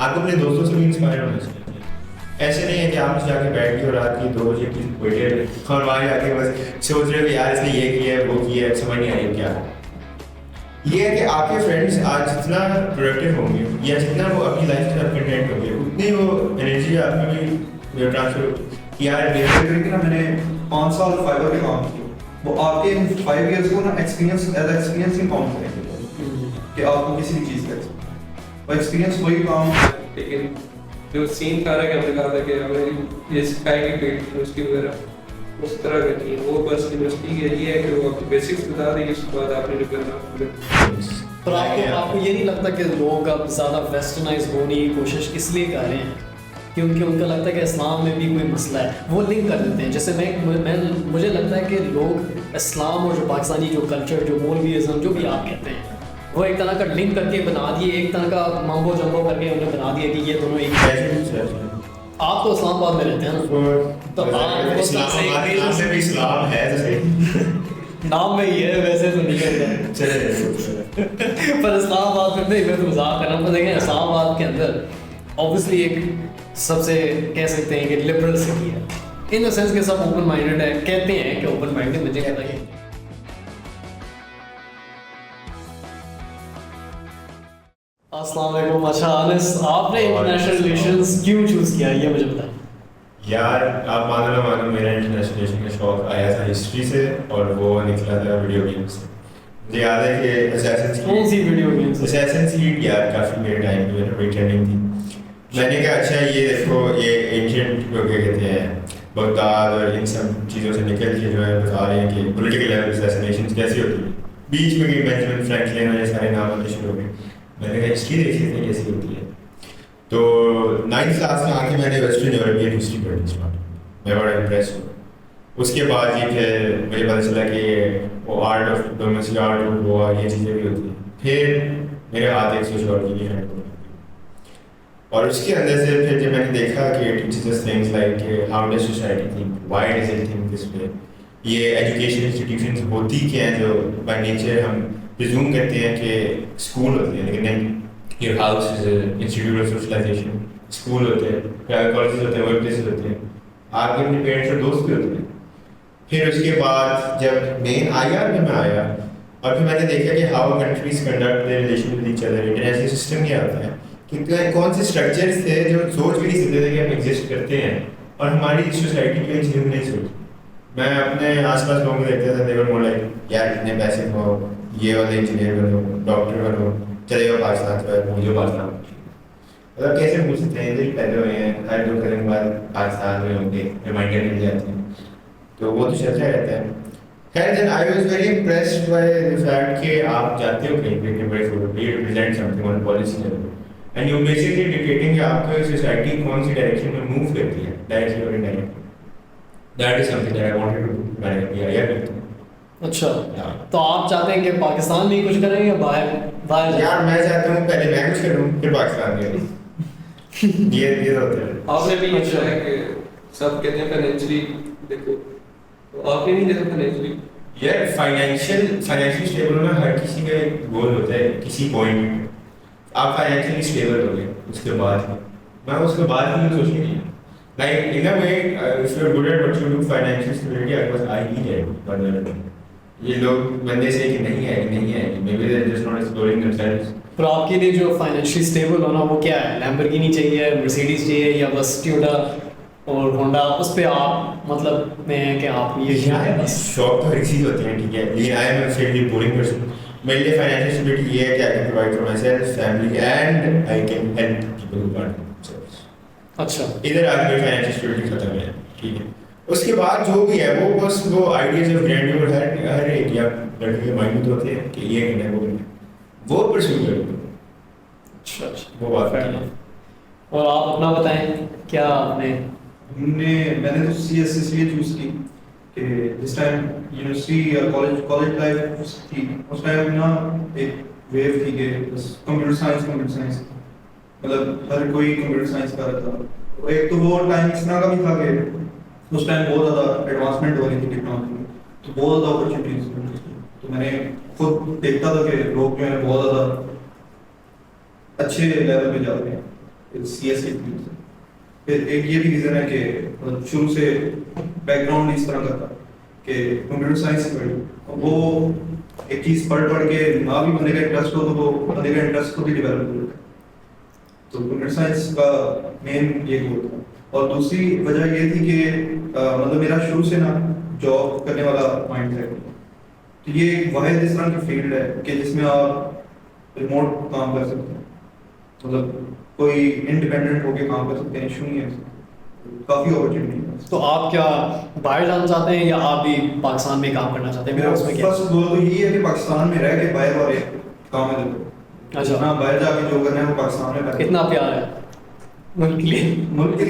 آپ کو اپنے دوستوں سے بھی انسپائر ہونا چاہیے. ایسے نہیں ہے کہ آپ جا کے بیٹھ کے اور رات کی 2 بجے بیٹھے اور وہاں جا کے بس سوچ رہے ہو کہ یار اس نے یہ کیا ہے وہ کیا ہے, سمجھ نہیں آ رہی کیا. یہ ہے کہ آپ کے فرینڈس آج جتنا پروڈکٹیو ہوں گے یا جتنا وہ اپنی لائف کے ساتھ کنٹینٹ ہوں گے اتنی وہ انرجی آپ میں بھی ٹرانسفر ہوتی ہے. یار میں نے 5 سال فائبر پہ کام کیا, وہ آپ کے 5 ایئرس کو نا ایکسپیرینس نہیں کاؤنٹ کریں گے کہ آپ کو کسی بھی چیز کا وہ ایکسپیرینس وہی کام. لیکن جو سین تھا کہ ہم نے کہا تھا کہ ہمیں یہ سکھائے گی پیٹ اس کی وغیرہ اس طرح کا نہیں ہے. وہ بس یونیورسٹی کے یہ ہے کہ وہ آپ کو بیسکس بتا دیں گے, اس کے بعد آپ نے جو کرنا. پر آپ کو یہ نہیں لگتا کہ لوگ اب زیادہ ویسٹرنائز ہونے کی کوشش اس لیے کر رہے ہیں کیونکہ ان کا لگتا ہے کہ اسلام میں بھی کوئی مسئلہ ہے, وہ لنک کر دیتے ہیں. جیسے مجھے لگتا ہے کہ لوگ اسلام اور جو پاکستانی جو کلچر جو مولویزم جو بھی آپ کہتے ہیں وہ ایک طرح کا لنک کر کے بنا دیے, ایک طرح کا ممبو جمبو کر کے انہوں نے بنا دیا کہ یہ دونوں ایک. آپ تو اسلام آباد میں رہتے ہیں نا, تو اسلام ہے تو صحیح نام میں ہی ہے, ویسے تو نہیں کرتا پر اسلام آباد میں نہیں, میں تو مذاق کر رہا ہوں. دیکھیں اسلام آباد کے اندر اوبیسلی ایک سب سے کہہ سکتے ہیں کہ لبرل سٹی ہے, ان دا سینس کہ سب اوپن مائنڈیڈ ہے, کہتے ہیں کہ اوپن مائنڈیڈ. مجھے کہتا ہے السلام علیکم. اچھا انس, آپ نے انٹرنیشنل ریلیشنز کیوں چوز کیا یہ مجھے بتائیں. یار آپ مانو نہ مانو میرا انٹرنیشنل ریلیشن کا شوق آیا تھا ہسٹری سے اور وہ نکلا تھا ویڈیو گیم سے. مجھے یاد ہے کہ کون سی ویڈیو گیمس اسیسنز کریڈ یار کافی میرے ٹائم پہ بڑی ٹرینڈنگ تھی. میں نے کہا اچھا یہ دیکھو یہ اینشینٹ لوگ کیا کہتے ہیں بغداد اور ان سب چیزوں سے نکل کے جو ہے بتا رہے ہیں کہ پولیٹیکل لیول اسیسنیشنز کیسی ہوتی ہیں. بیچ میں کہ بینجامن فرینکلن اور یہ سارے نام آنے شروع ہو گئے. میں نے کہا ہسٹری دیکھ لیتے ہیں کیسی ہوتی ہے. تو 9th کلاس میں آ کے میں نے ویسٹرن یورپین ہسٹری پڑھی اسٹارٹ, میں بڑا امپریس ہوا. اس کے بعد یہ پھر مجھے پتہ چلا کہ وہ art of diplomacy, art of ہوا, یہ چیزیں بھی ہوتی ہیں. پھر میرے ہاتھ ایک سوشیولوجی کی ہینڈ کو, اور اس کے اندر سے پھر جب میں نے دیکھا کہ it teaches us things like how does society think, why does it think this way. یہ ایجوکیشن انسٹیٹیوشنز ہوتی کیا ہیں جو بائی نیچر ہم پریزیوم کرتے ہیں کہ اسکول ہوتے ہیں, لیکن your house is an institute of socialization. School ہوتے ہیں, پرائیویٹ کالجز ہوتے ہیں, ورک پلیسز ہوتے ہیں, آپ کے اپنے پیرنٹس اور دوست بھی ہوتے ہیں. پھر اس کے بعد جب مین آیا میں آیا اور پھر میں نے دیکھا کہ how countries conduct their relation with each other. International system کیا ہوتا ہے کہ کون سے اسٹرکچرس تھے جو سوچ بھی نہیں سکتے تھے کہ ہم ایگزسٹ کرتے ہیں, اور ہماری سوسائٹی کو ایک چیز نہیں سوچی. میں اپنے آس پاس لوگوں کو دیکھتا تھا, دیکھو مور لائک یار اتنے پیسے کھاؤ, یہ والے انجینئر بنو, ڈاکٹر بنو, چلے گا پاکستان سے مجھے پاکستان. مطلب کیسے پوچھ سکتے ہیں دل پیدا ہوئے ہیں, ہر 2 کرنے کے بعد پاکستان میں ہوں گے, ریمائنڈر مل جاتے ہیں, تو وہ تو چلتا رہتا ہے. خیر then I was very impressed by the fact کہ آپ جاتے ہو کہیں پہ کہ بڑے فوٹو پہ you represent something on policy level and you basically dictating کہ آپ کی سوسائٹی کون سی ڈائریکشن میں موو کرتی ہے, ڈائریکٹلی اور indirectly. That is something that I wanted to do. میں نے کہا یار کرتے ہیں. اچھا, تو آپ چاہتے ہیں کہ پاکستان میں کچھ کریں یا باہر یار میں چاہتا ہوں پہلے میں کچھ کروں پھر پاکستان میں. یہ ہوتا ہے. آپ نے بھی یہ سنا ہے کہ سب کہتے ہیں فائنینشلی دیکھو, تو آپ نے نہیں دیکھا فائنینشلی. یار فائنینشلی اسٹیبل ہونا ہر کسی کا ایک گول ہوتا ہے کسی پوائنٹ. آپ فائنینشلی اسٹیبل ہو گئے اس کے بعد, میں اس کے بعد ہی سوچ نہیں ہے like in a way if you are good at what you do financial stability I was I need it. یہ لوگ بندے سے کہ نہیں ہے maybe they are just not exploring themselves. پر آپ کے لیے جو فائنینشلی اسٹیبل ہونا وہ کیا ہے, لیمبورگینی چاہیے, مرسیڈیز چاہیے, یا بس ٹیوٹا اور ہونڈا, اس پہ آپ مطلب میں ہے کہ آپ یہ ہے بس شوق تو ہر چیز ہوتی ہے, ٹھیک ہے, لیکن I am a fairly boring person. میرے لیے فائنینشیل اسٹیبلٹی یہ ہے کہ I can provide for my self, family, and I can help people who can't. اچھا ادھر آ کے فائنینشیل اسٹیبلٹی ختم ہے, ٹھیک ہے. اس کے بعد جو بھی ہے وہ بس وہ آئیڈیاز آف گرینڈیور ہر ایک یا لڑکے کے مائنڈ میں ہوتے ہیں کہ یہ کرنا ہے وہ کرنا ہے, وہ پرسیو کرو. اچھا وہ بات ہے. اور آپ اپنا بتائیں کیا آپ نے. میں نے تو سی ایس اس لیے چوز کی کہ جس ٹائم یونیورسٹی یا کالج لائف تھی اس ٹائم نا ایک ویو تھی کہ بس کمپیوٹر سائنس مطلب ہر کوئی کمپیوٹر سائنس کر رہا تھا. ایک تو وہ ٹائم اس طرح کا بھی تھا کہ اس ٹائم بہت زیادہ ایڈوانسمنٹ ہو رہی تھی ٹیکنالوجی میں, تو بہت زیادہ اپرچونیٹیز تھی. تو میں نے خود دیکھتا تھا کہ لوگ جو ہیں بہت زیادہ اچھے لیول پہ جاتے ہیں. سی ایس کی فیلڈ سے. پھر ایک یہ بھی ریزن ہے کہ شروع سے بیک گراؤنڈ اس طرح کا تھا کہ کمپیوٹر سائنس پڑھی, وہ ایک چیز پڑھ کے نہ بھی بندے کا انٹرسٹ ہو تو وہ بندے کا انٹرسٹ خود ہی ڈیولپ ہو جاتا ہے. تو کمپیوٹر سائنس کا مین یہ گول تھا. اور دوسری وجہ یہ تھی کہ مطلب میرا شروع سے نا جاب کرنے والا مائنڈ ہے. تو یہ ایک واحد اس طرح کی فیلڈ ہے کہ جس میں آپ ریموٹ کام کر سکتے ہیں, مطلب کوئی انڈیپینڈنٹ ہو کے کام کر سکتے ہیں, ایشو نہیں ہے, کافی اپرچونیٹی ہے. تو آپ کیا باہر جانا چاہتے ہیں یا آپ بھی پاکستان میں کام کرنا چاہتے ہیں؟ میرا فرسٹ گول تو یہی ہے کہ پاکستان میں رہ کے باہر والے کام میں دے. اچھا, ہاں باہر جا کے جو کرنا ہے وہ پاکستان میں کریں. کتنا پیار ہے ملک کے لیے؟ ملک کے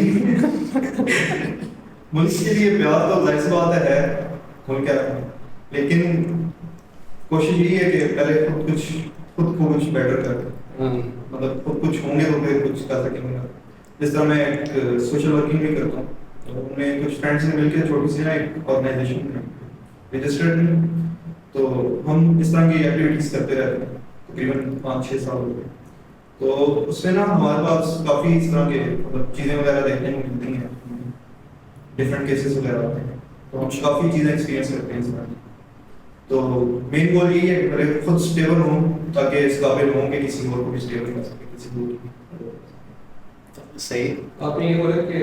لیے پیار تو ظاہر سی بات ہے, ملک ہے, لیکن کوشش یہی ہے کہ پہلے خود کو کچھ بیٹر کریں, مطلب خود کچھ ہوں گے تو پھر کچھ کر سکیں گے. جس طرح میں ایک سوشل ورکنگ بھی کرتا ہوں, ان میں کچھ فرینڈس نے مل کے چھوٹی سی نا ایک آرگنائزیشن میں رجسٹرڈ ہیں, تو ہم اس طرح کی ایکٹیویٹیز کرتے رہتے ہیں تقریباً 5-6 سال ہو گئے. تو اس میں نا ہمارے پاس کافی اس طرح کے مطلب چیزیں وغیرہ دیکھنے کو ملتی ہیں, ڈفرینٹ کیسز وغیرہ آتے ہیں, تو ہم کافی چیزیں ایکسپیرینس کرتے ہیں اس طرح. تو مین گول یہی ہے کہ پہلے خود اسٹیبل ہوں تاکہ اس قابل ہوں کہ کسی اور کو بھی اسٹیبل کر سکے, کسی کو بھی. صحیح. آپ نے یہ بولا کہ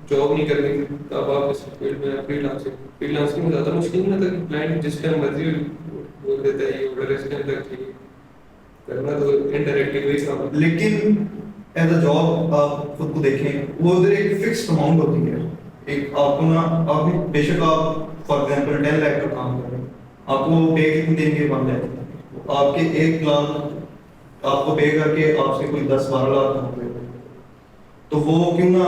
جاب نہیں کرنی تب آپ اس فیلڈ میں فری لانسنگ میں زیادہ مشکل نہیں ہوتا کہ کلائنٹ جس ٹائم مرضی بول دیتا ہے یہ آرڈر اس ٹائم تک چاہیے کرنا, تو انڈائریکٹلی وہی کام. لیکن ایز اے جاب آپ خود کو دیکھیں, وہ ادھر ایک فکسڈ اماؤنٹ ہوتی ہے. ایک آپ کو نا آپ بے شک آپ فار ایگزامپل 10 لاکھ کا کام کر رہے ہیں, آپ کو پے کتنی دیں گے 1 لاکھ, آپ کے 1 لاکھ آپ کو پے کر کے آپ سے کوئی 10-12 لاکھ کام کرے, تو وہ کیوں نہ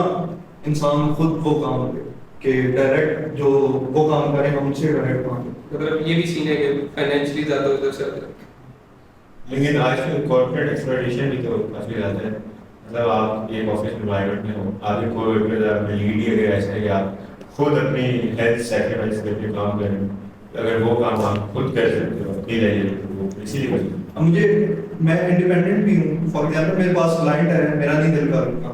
انسان خود وہ کام کرے کہ ڈائریکٹ جو وہ کام کریں ہم سے ڈائریکٹ کام کریں. مطلب یہ بھی سین ہے کہ فائنینشلی زیادہ ادھر سے آتا ہے. لیکن آج کل کارپوریٹ ایکسپلوٹیشن بھی تو کافی زیادہ ہے. مطلب آپ ایک آفس انوائرمنٹ میں ہو, آپ ایک کوئی لیڈ ہی اگر ایسا ہے کہ آپ خود اپنی ہیلتھ سیکریفائس کر کے کام کریں, اگر وہ کام آپ خود کر سکتے ہو اپنی لائف وہ اسی لیے کرتے مجھے میں انڈیپینڈنٹ بھی ہوں. فار ایگزامپل میرے پاس کلائنٹ ہے, میرا نہیں دل کر کام کرنا,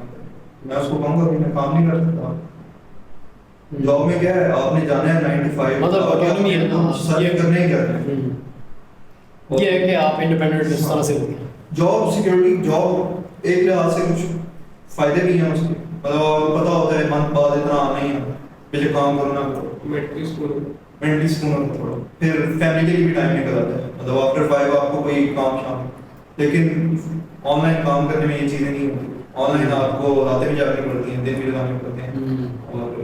میں اس کو کہوں گا کہ میں کام نہیں کر سکتا. جاب میں کیا ہے, آپ نے جانا ہے 9 to 5, مطلب اکانومی ہے نا, سرو کرنے ہی کرنا ہے. یہ ہے کہ آپ انڈیپینڈنٹ اس طرح سے ہوگی. جاب سیکورٹی, جاب ایک لحاظ سے کچھ فائدے بھی ہیں اس کے, مطلب آپ کو پتا ہوتا ہے منتھ بعد اتنا آنا ہی ہے, پہلے کام کرنا کرو, مینٹلی سکون کرو, پھر فیملی کے لیے بھی ٹائم نکل آتا ہے, مطلب آفٹر 5 آپ کو کوئی کام شام. لیکن آن لائن کام کرنے میں یہ چیزیں نہیں ہوتی. آن لائن آپ کو راتیں بھی جاگنی پڑتی ہیں, دن بھی لگانے پڑتے ہیں, اور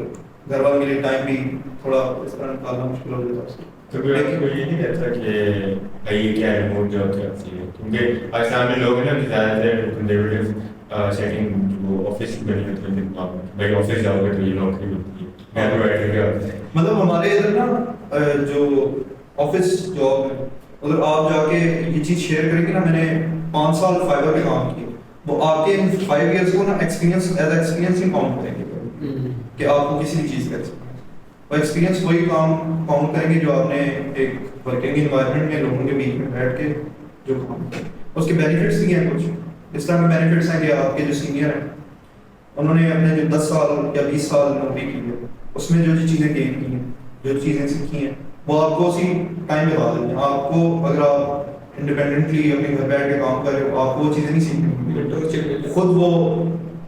گھر والوں کے لیے ٹائم بھی تھوڑا اس طرح نکالنا مشکل ہو جاتا ہے. تو کوئی آپ کو یہ نہیں کہتا کہ یہ کیا ریموٹ جاب کرتی ہے, کیونکہ پاکستان میں لوگ ہیں نا زیادہ تر کنزرویٹو سیٹنگ جو آفس کی بنی ہوتی ہے, بھائی آفس جاؤ گے تو یہ نوکری ہوتی ہے, گھر میں بیٹھ کے ہوتا ہے. مطلب ہمارے ادھر نا جو آفس جاب ہے, اگر آپ جا کے یہ چیز شیئر کریں گے نا, میں نے 5 سال فائبر پہ کام کیا, وہ آپ کے 5 ایئرس کو نا ایکسپیرینس ایز ایکسپیرینس ہی کاؤنٹ کریں گے کہ آپ کو کسی بھی چیز کر سکتے ہیں. اور ایکسپیرینس وہی کام کاؤنٹ کریں گے جو آپ نے ایک ورکنگ انوائرمنٹ میں لوگوں کے بیچ میں بیٹھ کے جو کام کیا. اس کے بینیفٹس بھی ہیں, کچھ اس طرح کے بینیفٹس ہیں کہ آپ کے جو سینئر ہیں انہوں نے اپنے جو 10 سال یا 20 سال نوکری کی ہے, اس میں جو چیزیں گین کی ہیں, جو چیزیں سیکھی ہیں, وہ آپ کو اسی ٹائم بتا دیتے ہیں. آپ کو اگر آپ انڈیپینڈنٹلی اپنے گھر بیٹھ کے کام کر رہے ہو, آپ کو وہ چیزیں نہیں سیکھنی, خود وہ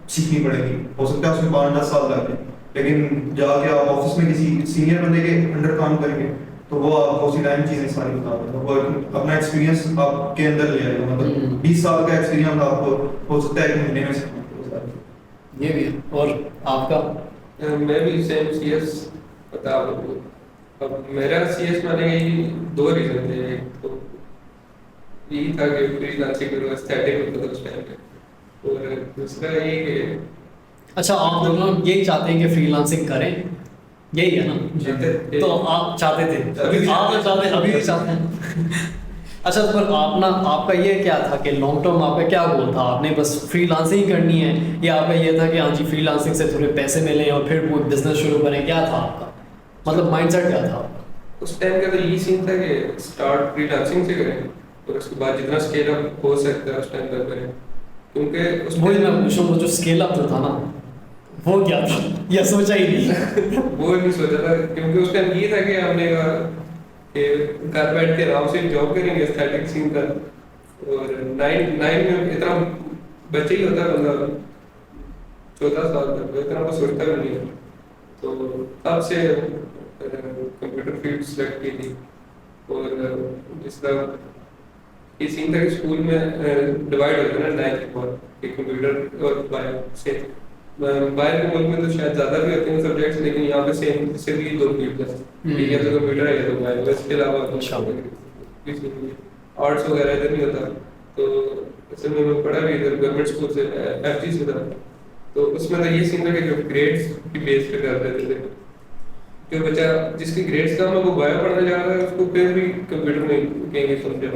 سیکھنی پڑے گی. ہو سکتا ہے اس میں 5-10 سال لگ جائیں, لیکن جا کے آپ آفس میں کسی سینئر بندے کے انڈر کام کریں گے تو وہ آپ کو اسی ٹائم چیزیں ساری بتا دیں گے. وہ اپنا ایکسپیرینس آپ کے اندر لے آئے گا, مطلب 20 سال کا ایکسپیرینس آپ کو ہو سکتا ہے 1 مہینے میں سیکھنا. یہ بھی ہے. اور آپ کا؟ میں بھی سیم سی ایس بتا دوں. اب میرا سی ایس میں نے 2 ریزن تھے. ایک تو یہی تھا کہ فری لانسنگ کرو, اسٹیٹک ہوتا تھا اس ٹائم پہ, اور دوسرا یہ کہ اچھا آپ لوگ یہی چاہتے ہیں کہ فری لانسنگ کریں, یہی ہے نا؟ تو آپ چاہتے تھے, ابھی بھی چاہتے ہیں. اچھا پر آپ کا یہ کیا تھا کہ لانگ ٹرم آپ کا کیا گول تھا؟ آپ نے بس فری لانسنگ کرنی ہے, یا آپ کا یہ تھا کہ ہاں جی فری لانسنگ سے تھوڑے پیسے ملیں اور پھر وہ بزنس شروع کریں؟ کیا تھا آپ کا مطلب مائنڈ سیٹ کیا تھا؟ اس ٹائم کا تو یہی سین تھا کہ اسٹارٹ فری لانسنگ سے کریں, اور اس کے بعد جتنا اسکیل اپ ہو سکتا ہے اس ٹائم تک کریں. کیونکہ اس وہی میں پوچھوں وہ جو اسکیل اپ جو تھا نا وہ کیا تھا یا سوچا ہی نہیں؟ وہ نہیں سوچا تھا کیونکہ اس ٹائم یہ تھا کہ ہم نے کہا کہ گھر بیٹھ کے آرام سے جاب کریں گے اسٹیٹک سین کا. اور 9 میں اتنا بچہ ہی ہوتا ہے بندہ 14 سال تک اتنا وہ سوچتا بھی نہیں ہے. تو تب سے کمپیوٹر فیلڈ سلیکٹ کی تھی. اور جس طرح یہ سین تھا کہ اسکول میں ڈیوائڈ ہوتا ہے نا 9 کے بعد کہ کمپیوٹر اور بایو سے. باہر کے ملک میں تو شاید زیادہ بھی ہوتے ہیں سبجیکٹس لیکن یہاں پہ سیم سے بھی 2 فیلڈ ہے یا تو کمپیوٹر ہے یا تو بایو. اس کے علاوہ آرٹس وغیرہ ادھر نہیں ہوتا. تو اصل میں پڑھا بھی ادھر گورنمنٹ اسکول سے ایف جی سے تھا. تو اس میں تو یہ سین تھا کہ جو گریڈس کی بیس پہ کر دیتے تھے جو بچہ جس کی گریڈس کم ہے وہ بایو پڑھنا چاہ رہا ہے اس کو پھر بھی کمپیوٹر میں کہیں گے سمجھا.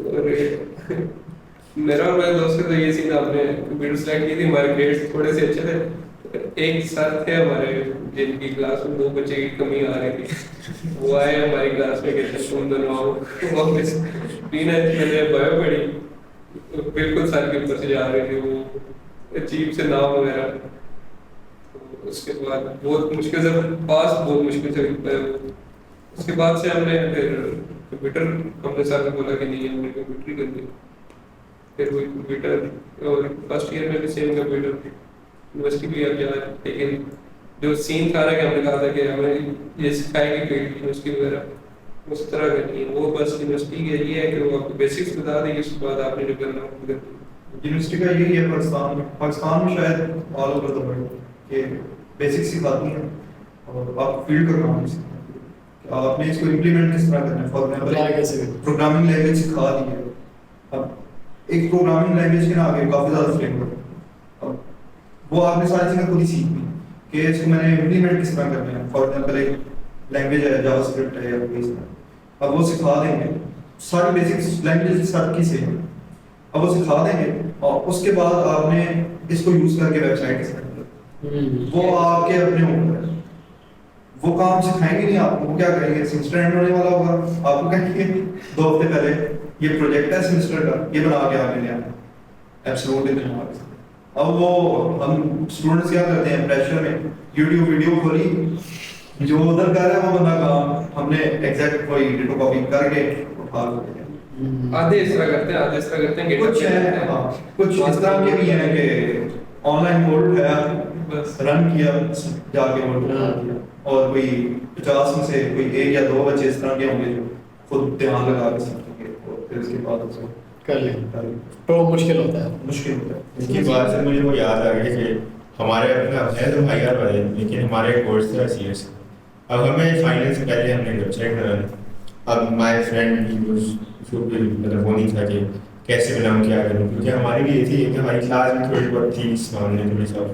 اور میرا اور میرے دوست کا تو یہ سین آپ نے کمپیوٹر سلیکٹ کی تھی. ہمارے گریڈس تھوڑے سے اچھے تھے. ایک ساتھ تھے ہمارے جن کی کلاس میں 2 بچے کی کمی آ رہی تھی. وہ آئے ہماری کلاس میں کہتے ہیں تم دونوں آؤ. وہ 3 میں نے بایو پڑھی بالکل سر کے اوپر سے جا رہی تھی وہ عجیب سے نام وغیرہ. اس کے بعد بہت مشکل سے پاس بہت مشکل سے. اس کے بعد سے ہم نے پھر کمپیوٹر ہم نے سر کو بولا کہ نہیں ہم نے کمپیوٹر ہی کرنی. پھر وہ کمپیوٹر اور فرسٹ ایئر میں بھی سیم کمپیوٹر یونیورسٹی بھی اب جائے. لیکن جو سین تھا نا کہ ہم نے کہا تھا کہ ہمیں یہ سکھائے گی فیلڈ یونیورسٹی وغیرہ اس طرح کرنی ہے. وہ بس یونیورسٹی کا یہ ہے کہ وہ آپ کو بیسکس بتا دیں گے. اس کے بعد آپ نے جو کرنا ہے یونیورسٹی کا یہی ہے پاکستان میں شاید آل اوور دا ورلڈ کہ بیسکس سکھاتی ہیں اور آپ فیلڈ کا کام سکھاتے ہیں. آپ نے اس کو امپلیمنٹ کس طرح کرنا ہے. فار ایگزامپل پروگرامنگ لینگویج سکھا دی ہے. اب ایک پروگرامنگ لینگویج کے نا آگے کافی زیادہ فریم ورک. اب وہ آپ نے ساری چیزیں خود ہی سیکھنی کہ اس کو میں نے امپلیمنٹ کس طرح کرنا ہے. فار ایگزامپل ایک لینگویج ہے جاوا اسکرپٹ ہے یا کوئی اس طرح. اب وہ سکھا دیں گے ساری بیسکس لینگویج سب کی سیم. اب وہ سکھا دیں گے اور اس کے بعد آپ نے اس کو یوز کر کے ویب سائٹ کے ساتھ وہ آپ کے اپنے اوپر ہے. وہ کام سکھائیں گے نہیں آپ کو. وہ کیا کریں گے سمسٹر اینڈ ہونے والا ہوگا آپ کو کہیں گے 2 ہفتے پہلے یہ پروجیکٹ ہے سمسٹر کا یہ بنا کے آپ نے لیا ایپسلوٹ انجن. اب وہ ہم اسٹوڈنٹس کیا کرتے ہیں پریشر میں یوٹیوب ویڈیو کھولی جو ادھر کر رہا ہے وہ بندہ کام ہم نے ایگزیکٹ کوئی ڈیٹو کاپی کر کے اٹھا لیا. آدھے اس طرح کرتے ہیں آدھے اس طرح کرتے ہیں. کچھ اس طرح کے بھی ہیں کہ آن لائن کوڈ ہے بس رن کیا جا کے اور کوئی 50 میں سے کوئی 1 یا 2 بچے اس طرح کے ہوں گے جو خود دھیان لگا کے سیکھیں گے اور پھر اس کے بعد اس کو کر لیں. تو مشکل ہوتا ہے. اس کی بات سے مجھے وہ یاد آ گئی کہ ہمارے اپنا ہے تو بھائی یار بڑے لیکن ہمارے کورس تھا سی ایس. اب ہمیں فائنل سے پہلے ہم نے ویب سائٹ بنانی. اب مائی فرینڈ مطلب وہ نہیں تھا کہ کیسے بناؤں کیا کروں کیونکہ ہماری بھی یہ تھی کہ ہماری کلاس میں تھوڑی بہت تھی اس معاملے میں تھوڑی سا.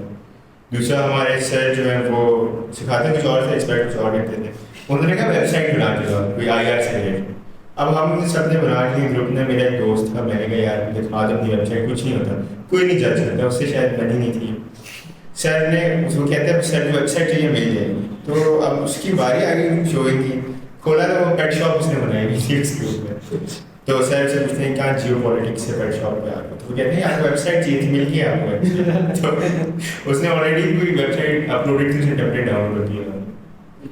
دوسرا ہمارے سر جو ہیں وہ سکھاتے کچھ اور تھے ایکسپیکٹ کچھ اور کرتے تھے. انہوں نے کہا ویب سائٹ بنا کے دو کوئی آئی آر سے ریلیٹڈ. اب ہم سب نے بنا لی گروپ نے. میرا ایک دوست تھا میں نے کہا یار مجھے آج اپنی ویب سائٹ کچھ نہیں ہوتا کوئی نہیں جج کرتا اس سے شاید بنی نہیں تھی. سر نے اس کو کہتے ہیں سر ویب سائٹ چاہیے مل جائے گی. تو اب اس کی باری آ گئی شوئنگ کی. کھولا تو وہ پیٹ شاپ اس نے بنائی ہوئی تھی اس کے اوپر. تو سر سے پوچھتے ہیں کہاں جیو پالیٹکس سے پیٹ شاپ پہ آ گیا. تو وہ کہتے ہیں آپ کو ویب سائٹ چاہیے تھی مل گیا آپ کو. تو اس نے آلریڈی کوئی ویب سائٹ اپلوڈ کی اس نے ٹیمپلیٹ ڈاؤن کر دیا.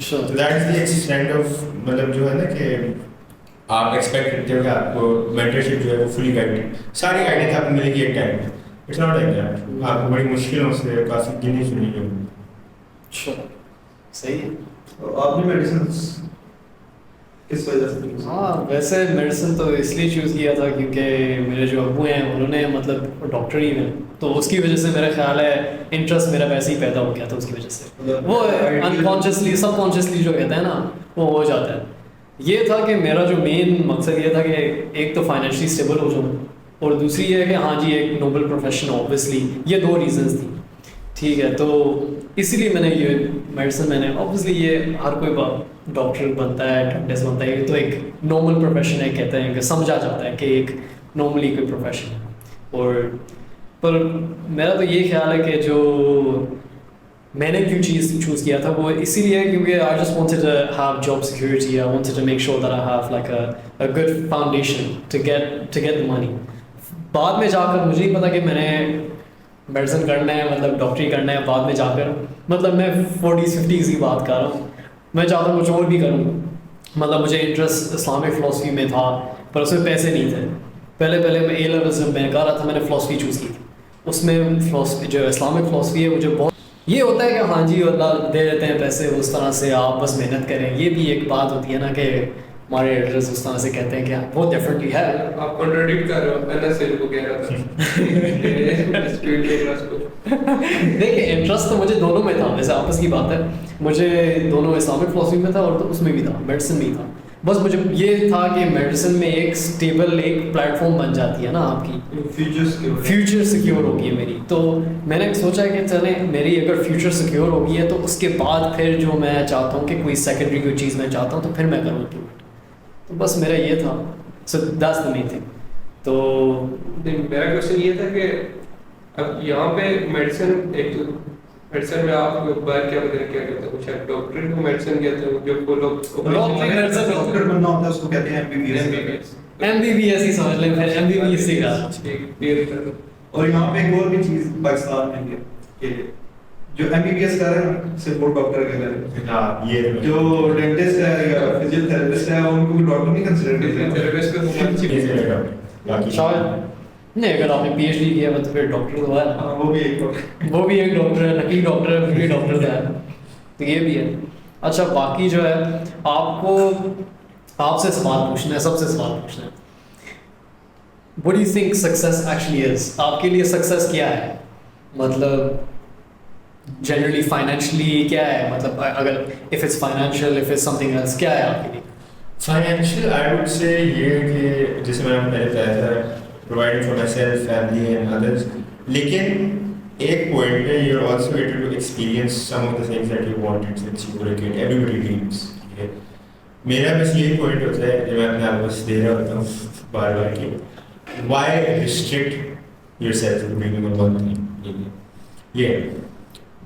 تو that is the extent of مطلب جو ہے نا کہ آپ ایکسپیکٹ کرتے ہو کہ آپ کو مینٹرشپ جو ہے وہ فلی گائیڈ ساری گائیڈنس آپ کو ملے گی ایک ٹائم میں. It's not like that. آپ کو بڑی مشکلوں سے کافی گنی سنی ہوگی. اچھا صحیح ہے. آپ نے میڈیسنس کس وجہ سے؟ ہاں ویسے میڈیسن تو اس لیے چوز کیا تھا کیونکہ میرے جو ابو ہیں انہوں نے مطلب ڈاکٹر ہی ہیں تو اس کی وجہ سے میرا خیال ہے انٹرسٹ میرا ویسے ہی پیدا ہو گیا تھا. اس کی وجہ سے وہ انکانشیسلی سب کانشیسلی جو کہتے ہیں نا وہ ہو جاتا ہے. یہ تھا کہ میرا جو مین مقصد یہ تھا کہ ایک تو فائنینشلی اسٹیبل ہو جاؤں اور دوسری یہ ہے کہ ہاں جی ایک نوبل پروفیشن اوبویسلی. یہ 2 ریزنس تھیں. ٹھیک ہے تو اسی لیے میں نے یہ میڈیسن میں نے اوبویسلی یہ ہر کوئی ڈاکٹر بنتا ہے ڈاکٹرس بنتا ہے یہ تو ایک نارمل پروفیشن ہے کہتے ہیں کہ سمجھا جاتا ہے کہ ایک نارملی کوئی پروفیشن ہے. اور پر میرا تو یہ خیال ہے کہ جو میں نے کیوں چیز چوز کیا تھا وہ اسی لیے کیونکہ I just wanted to have job security. I wanted to make sure that I have like a good foundation to get the money. بعد میں جا کر مجھے ہی پتا کہ میں نے میڈیسن کرنا ہے, مطلب ڈاکٹری کرنا ہے بعد میں جا کر, مطلب میں 40s-50s کی بات کر رہا ہوں, میں چاہتا ہوں کچھ اور بھی کروں. مطلب مجھے انٹرسٹ اسلامک فلاسفی میں تھا پر اس میں پیسے نہیں تھے. پہلے میں اے لیولز جب میں کر رہا تھا میں نے فلاسفی چوز کی تھی, اس میں فلاسفی جو اسلامک فلاسفی ہے مجھے بہت یہ ہوتا ہے کہ ہاں جی اللہ دے دیتے ہیں پیسے اس طرح سے, آپ بس محنت کریں. یہ بھی ایک بات ہوتی ہے نا کہ ہمارے ایڈریس اس طرح سے کہتے ہیں کہ وہ ڈیفرنٹلی ہے. آپ کنٹراڈکٹ کر رہے ہو, میں نے سیل کو کہہ رہا تھا اسپیڈ لے کلاس کو. دیکھیں انٹرسٹ تو مجھے دونوں میں تھا, ویسے آپس کی بات ہے, مجھے دونوں اسلامک فلاسفی میں تھا اور اس میں بھی تھا, میڈیسن میں ہی تھا. بس مجھے یہ تھا کہ میڈیسن میں ایک اسٹیبل ایک پلیٹ فارم بن جاتی ہے نا آپ کی, فیوچر سیکیور ہوگی ہے میری. تو میں نے سوچا کہ چلیں میری اگر فیوچر سیکیور ہوگی ہے تو اس کے بعد پھر جو میں چاہتا ہوں کہ کوئی سیکنڈری کوئی چیز میں چاہتا ہوں تو پھر میں کروں. تو بس میرا یہ تھا, so that's the main thing. تو میرا کوشچن یہ تھا کہ اب یہاں پہ میڈیسن ایک تو میڈیسن میں آپ باہر کیا بدل کیا کہتے ہیں, شاید ڈاکٹر کو میڈیسن کہتے ہیں, جو وہ لوگ ڈاکٹر بننا ہوتا ہے اس کو کہتے ہیں MBBS ہی سمجھ لیں, پھر MBBS سے کہا. اور یہاں پہ ایک اور بھی چیز پاکستان میں ہے کہ جو MBBS کر رہے ہیں صرف وہ ڈاکٹر کے لیں, جو ڈینٹسٹ ہے یا فزیو تھراپسٹ ہے ان کو بھی ڈاکٹر نہیں کنسیڈر کرتے. شاید نہیں, اگر آپ نے PhD کیا ہے تو پھر ڈاکٹر تو ہے, وہ بھی ایک ڈاکٹر ہے, نقلی ڈاکٹر ہے, پھر بھی ڈاکٹر ہے, تو یہ بھی ہے. اچھا باقی جو ہے آپ کو آپ سے سوال پوچھنا ہے, سب سے سوال پوچھنا ہے, what do you think success actually is? آپ کے لیے سکسیس کیا ہے, مطلب جنرلی فائنینشلی کیا ہے, مطلب اگر if it's financial, if it's something else, کیا ہے آپ کے لیے فائنینشیل؟ آئی ووڈ سے یہ کہ جیسے میں نے پہلے بتایا تھا providing for myself, family and others. لیکن ایک پوائنٹ پہ you're also able to experience some of the things that you wanted since you were a kid. Everybody dreams. میرا بس یہی پوائنٹ ہوتا ہے جو میں اپنے آپ بس دے رہا ہوتا ہوں بار بار کہ why restrict yourself to dreaming of one thing. یہ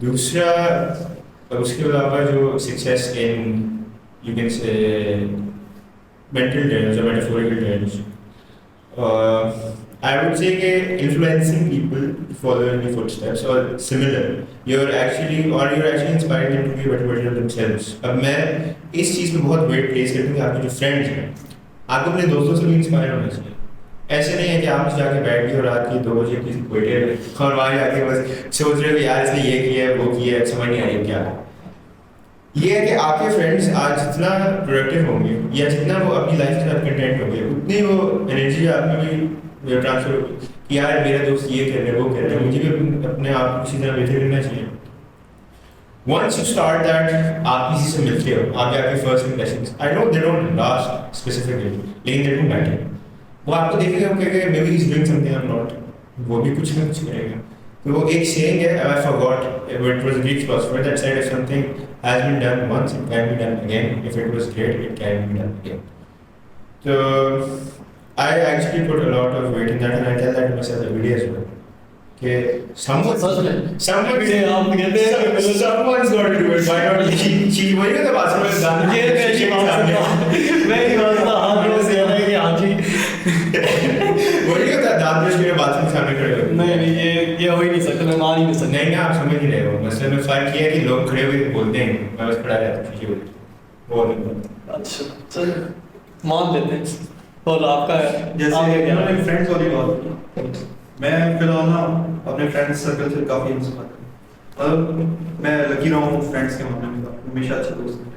دوسرا, اس کے علاوہ جو success in you can say mental terms or metaphorical terms, I would say کہ influencing people to follow in your footsteps or similar, you're actually inspiring them to be a better version of themselves. اب میں اس چیز پہ بہت wait place کرتا ہوں کہ آپ کے جو فرینڈز ہیں آپ کو اپنے دوستوں سے بھی انسپائر ہونا چاہیے. ایسے نہیں ہے کہ آپ جا کے بیٹھ کے اور رات کے 2 بجے کسی بیٹھے اور وہاں جا کے بس سوچ رہے ہو کہ یار اس نے یہ کیا ہے وہ کیا ہے, سمجھ نہیں آ رہی کیا. یہ ہے کہ آپ کے فرینڈس آج جتنا پروڈکٹیو ہوں گے یا جتنا وہ اپنی لائف کے ساتھ کنٹینٹ ہوں گے اتنی وہ انرجی آپ میں بھی ٹرانسفر ہوگی کہ یار میرا دوست یہ کر رہا ہے وہ کر رہا ہے, مجھے بھی اپنے آپ کو اسی طرح بہتر کرنا چاہیے. ونس یو اسٹارٹ دیٹ آپ کسی سے ملتے ہو, آپ کے first impressions I know they don't last specifically لیکن دے ڈونٹ میٹر. وہ آپ کو دیکھے گا کہ maybe he is doing something I am not, وہ بھی کچھ نہ کچھ کرے گا. تو وہ ایک سیئنگ ہے, I forgot, it was a Greek philosopher that said if something has been done once, it can be done again. If it was great, it can be done again. So I actually put a lot of weight in that and I tell that to myself every day as well. کہ someone's got to do it. Why not? She وہی ہوتا بات سمجھ گاندھی وہی ہوتا دانت میں میرے بات سامنے کھڑے ہوئے. نہیں یہ ہو ہی نہیں سکتا, میں مان ہی نہیں سکتا. نہیں آپ سمجھ نہیں رہے ہو. مثلاً میں فرق یہ ہے کہ لوگ کھڑے ہوئے بولتے ہیں, میں بس کھڑا رہتا ہوں وہ نہیں بولتا. اچھا چلو مان لیتے ہیں. اور آپ کا جیسے فرینڈس والی بات, میں فی الحال نا اپنے فرینڈ سرکل سے کافی انسپائر ہوں. مطلب میں لکی رہا ہوں فرینڈس کے معاملے میں, ہمیشہ اچھے دوست ہیں.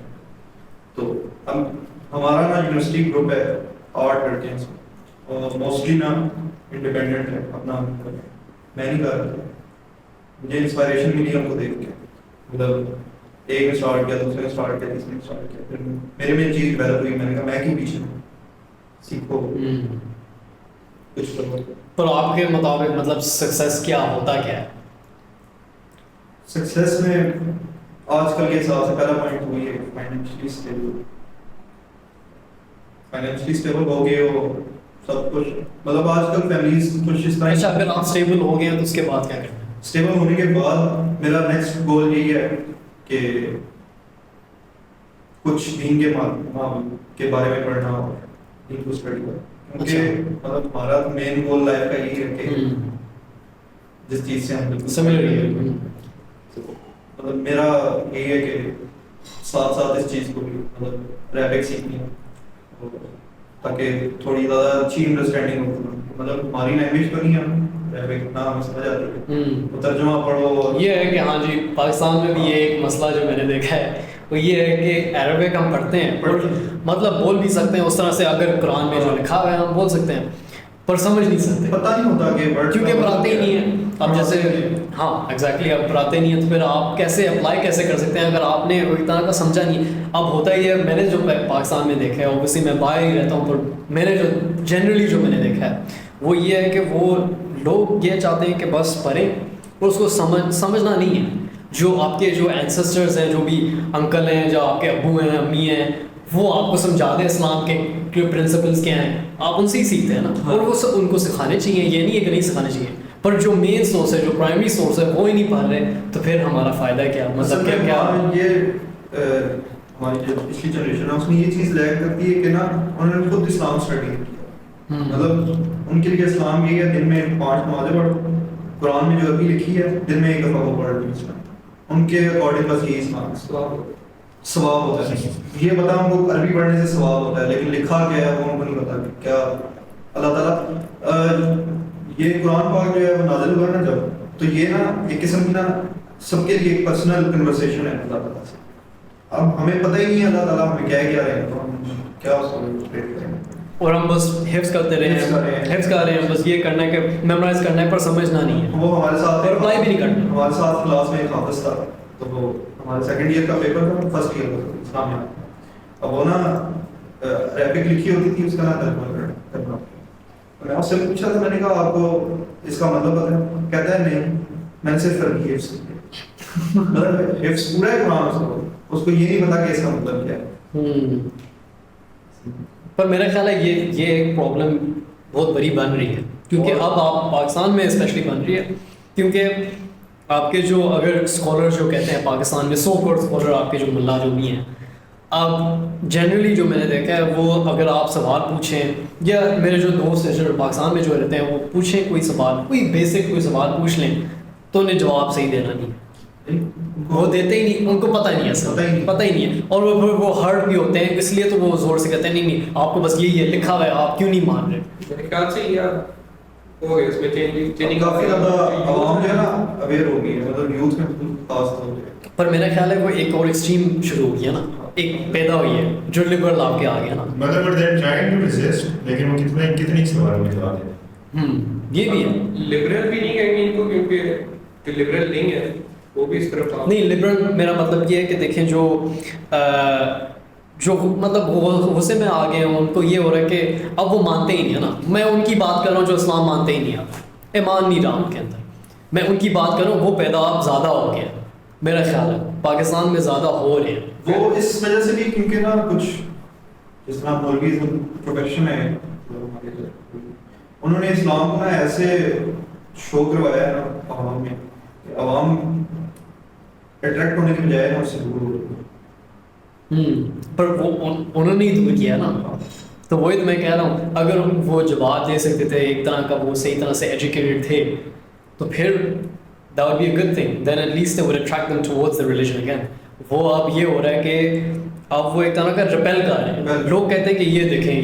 تو ہم ہمارا نا یونیورسٹی گروپ ہے, آرٹ کرتے ہیں, اور موسٹلی نا انڈیپینڈنٹ ہے اپنا. میں نہیں کر رہا, مجھے انسپائریشن ملی ہم کو دیکھ کے. مطلب ایک نے اسٹارٹ کیا, دوسرے نے اسٹارٹ کیا, تیسرے نے اسٹارٹ کیا, پھر میرے میں چیز ڈیولپ ہوئی. میں نے کہا میں کیوں پیچھے ہوں, سیکھو کچھ کرو. پر آپ کے مطابق مطلب سکسیس کیا ہوتا کیا ہے؟ سکسیس میں آج کل کے حساب سے پہلا پوائنٹ وہی ہے فائنینشلی اسٹیبل. فائنینشلی اسٹیبل ہو گئے ہو سب کچھ. مطلب آج کل فیملیز کچھ اس طرح. اچھا اگر آپ اسٹیبل ہو گئے تو اس کے بعد کیا کرنا ہے؟ اسٹیبل ہونے کے بعد میرا نیکسٹ گول یہی ہے کہ کچھ دین کے بارے میں پڑھنا اور دین کو اسٹڈی کرنا. کیونکہ مطلب ہمارا مین گول لائف کا یہی ہے کہ جس چیز سے ہم بالکل سملر مطلب میرا یہی ہے کہ ساتھ ساتھ اس چیز کو بھی مطلب ریپک سیکھنی ہے تاکہ تھوڑی زیادہ اچھی انڈرسٹینڈنگ ہو. مطلب ہماری لینگویج تو نہیں ہے ریپک نہ ہمیں سمجھ آتی ہے, ترجمہ پڑھو. یہ ہے کہ ہاں جی پاکستان میں بھی یہ ایک مسئلہ جو میں نے دیکھا ہے وہ یہ ہے کہ عربک ہم پڑھتے ہیں مطلب بول بھی سکتے ہیں اس طرح سے, اگر قرآن میں جو لکھا ہوا ہے ہم بول سکتے ہیں پر سمجھ نہیں سکتے, پتہ نہیں ہوتا کہ کیونکہ پڑھاتے ہی نہیں ہیں. اب جیسے ہاں ایگزیکٹلی اب پڑھاتے نہیں ہیں تو پھر آپ کیسے اپلائی کیسے کر سکتے ہیں اگر آپ نے ایک طرح کا سمجھا نہیں. اب ہوتا ہی ہے, میں نے جو پاکستان میں دیکھا ہے اوبیسلی میں باہر ہی رہتا ہوں, پر میں نے جو جنرلی جو میں نے دیکھا ہے وہ یہ ہے کہ وہ لوگ یہ چاہتے ہیں کہ بس پڑھیں اور اس کو سمجھنا نہیں ہے. جو آپ کے جو اینسسٹرز ہیں, جو بھی انکل ہیں, جو آپ کے ابو ہیں, امی ہیں, وہ آپ کو سمجھا دیں اسلام کے پرنسپلس کیا ہیں, آپ ان سے ہی سیکھتے ہیں نا. اور وہ ان کو سکھانے چاہیے, یہ نہیں ہے کہ نہیں سکھانے چاہیے, پر جو مین سورس ہے, جو پرائمری سورس ہے وہ ہی نہیں پڑھ رہے تو پھر ہمارا فائدہ کیا, مطلب کیا یہ ہماری جو پچھلی جنریشن ہے اس میں یہ چیز لیک کرتی ہے کہ نا انہوں نے خود اسلام اسٹڈی کیا. مطلب ان کے لیے اسلام یہ ہے دن میں 5 نمازیں پڑھو, قرآن میں جو عربی لکھی ہے دن میں 1 دفعہ وہ پڑھ لی. ان کے اکارڈنگ بس یہی اسلام ثواب ہوتا ہے. یہ پتا ہم کو عربی پڑھنے سے ثواب ہوتا ہے, لیکن لکھا کیا ہے وہ ہم کو نہیں پتا کیا. اللہ تعالیٰ یہ قرآن پاک جو ہے وہ نازل ہوا نا جب, تو یہ نا ایک قسم کی نا سب کے لیے ایک پرسنل کنورسیشن ہے اللہ تعالیٰ سے. اب ہمیں پتہ ہی نہیں ہے اللہ تعالیٰ ہمیں کیا رہے ہیں, تو ہم کیا اس کو ریلیٹ کریں گے, اور ہم بس حفظ کرتے رہے ہیں, حفظ کر رہے ہیں, بس یہ کرنا ہے کہ میمورائز کرنا ہے پر سمجھنا نہیں ہے. وہ ہمارے ساتھ اپلائی بھی نہیں کرنا. ہمارے ساتھ کلاس میں ایک حافظ تھا, تو وہ ہمارے سیکنڈ ایئر کا پیپر تھا, فرسٹ ایئر کا اسلامیہ. اب وہ نا عربک لکھی ہوتی تھی, اس کا نا ترجمہ کرنا. میں اس سے پوچھا تھا, میں نے کہا آپ کو اس کا مطلب پتہ ہے؟ کہتا ہے نہیں, میں نے صرف عربی حفظ کی. مطلب حفظ پورا ہے قرآن, اس کو یہ نہیں پتا کہ اس کا مطلب کیا ہے. پر میرا خیال ہے یہ ایک پرابلم بہت بڑی بن رہی ہے, کیونکہ اب آپ پاکستان میں اسپیشلی بن رہی ہے, کیونکہ آپ کے جو اگر اسکالر جو کہتے ہیں پاکستان میں 100 کروڑ اسکالر آپ کے جو ملا جو بھی ہیں, اب جنرلی جو میں نے دیکھا ہے وہ اگر آپ سوال پوچھیں یا میرے جو دوست ہیں جو پاکستان میں جو رہتے ہیں وہ پوچھیں کوئی سوال, کوئی بیسک کوئی سوال پوچھ لیں تو انہیں جواب صحیح دینا نہیں, وہ دیتے ہی نہیں, ان کو پتہ ہی نہیں ہے, پتہ ہی نہیں ہے. اور وہ ہرٹ بھی ہوتے ہیں, اس لیے تو وہ زور سے کہتے ہیں نہیں آپ کو بس یہی ہے لکھا ہوا ہے, آپ کیوں نہیں مان رہے. میرے خیال سے یہ ہو گیا اس میں چینجنگ کافی زیادہ عوام جو ہے نا اویئر ہو گئی ہے, مطلب یوتھ میں خاص طور پہ. پر میرا خیال ہے وہ ایک اور ایکسٹریم شروع ہو گیا نا, ایک پیدا ہوئی ہے جو لبرل آپ کے آ گیا نا. مطلب دے ٹرائنگ ٹو ریزسٹ, لیکن وہ کتنی سوال میں جواب دیتے ہیں. یہ بھی ہے. لبرل بھی نہیں کہیں گے ان کو, کیونکہ جو لبرل نہیں ہے وہ بھی اس طرف نہیں. لبرل میرا مطلب یہ ہے کہ دیکھیں جو مطلب غصے میں آ گئے ہیں, ان کو یہ ہو رہا ہے کہ اب وہ مانتے ہی نہیں ہے نا. میں ان کی بات کر رہا ہوں جو اسلام مانتے ہی نہیں, آپ ایمان نہیں رہا ان کے اندر. میں ان کی بات کر رہا ہوں, وہ پیدا اب زیادہ ہو گیا میرا خیال ہے, پاکستان میں زیادہ ہو رہے ہیں. وہ اس وجہ سے بھی کیونکہ نا کچھ جس طرح مولوی پروفیشن ہے, انہوں نے اسلام کو نا ایسے شو کروایا ہے نا عوام میں, عوام اٹریکٹ ہونے کے بجائے نا اس سے دور ہو رہی ہے. پر وہ انہوں نے ہی دور کیا نا. تو وہی تو میں کہہ رہا ہوں, اگر وہ جواب دے سکتے تھے ایک طرح کا, وہ صحیح طرح سے ایجوکیٹڈ تھے, تو پھر that would be a good thing. Then at least they would attract them towards the religion again. وہ اب یہ ہو رہا ہے کہ اب وہ ایک طرح کا ریپیل کر رہے ہیں. لوگ کہتے ہیں کہ یہ دیکھیں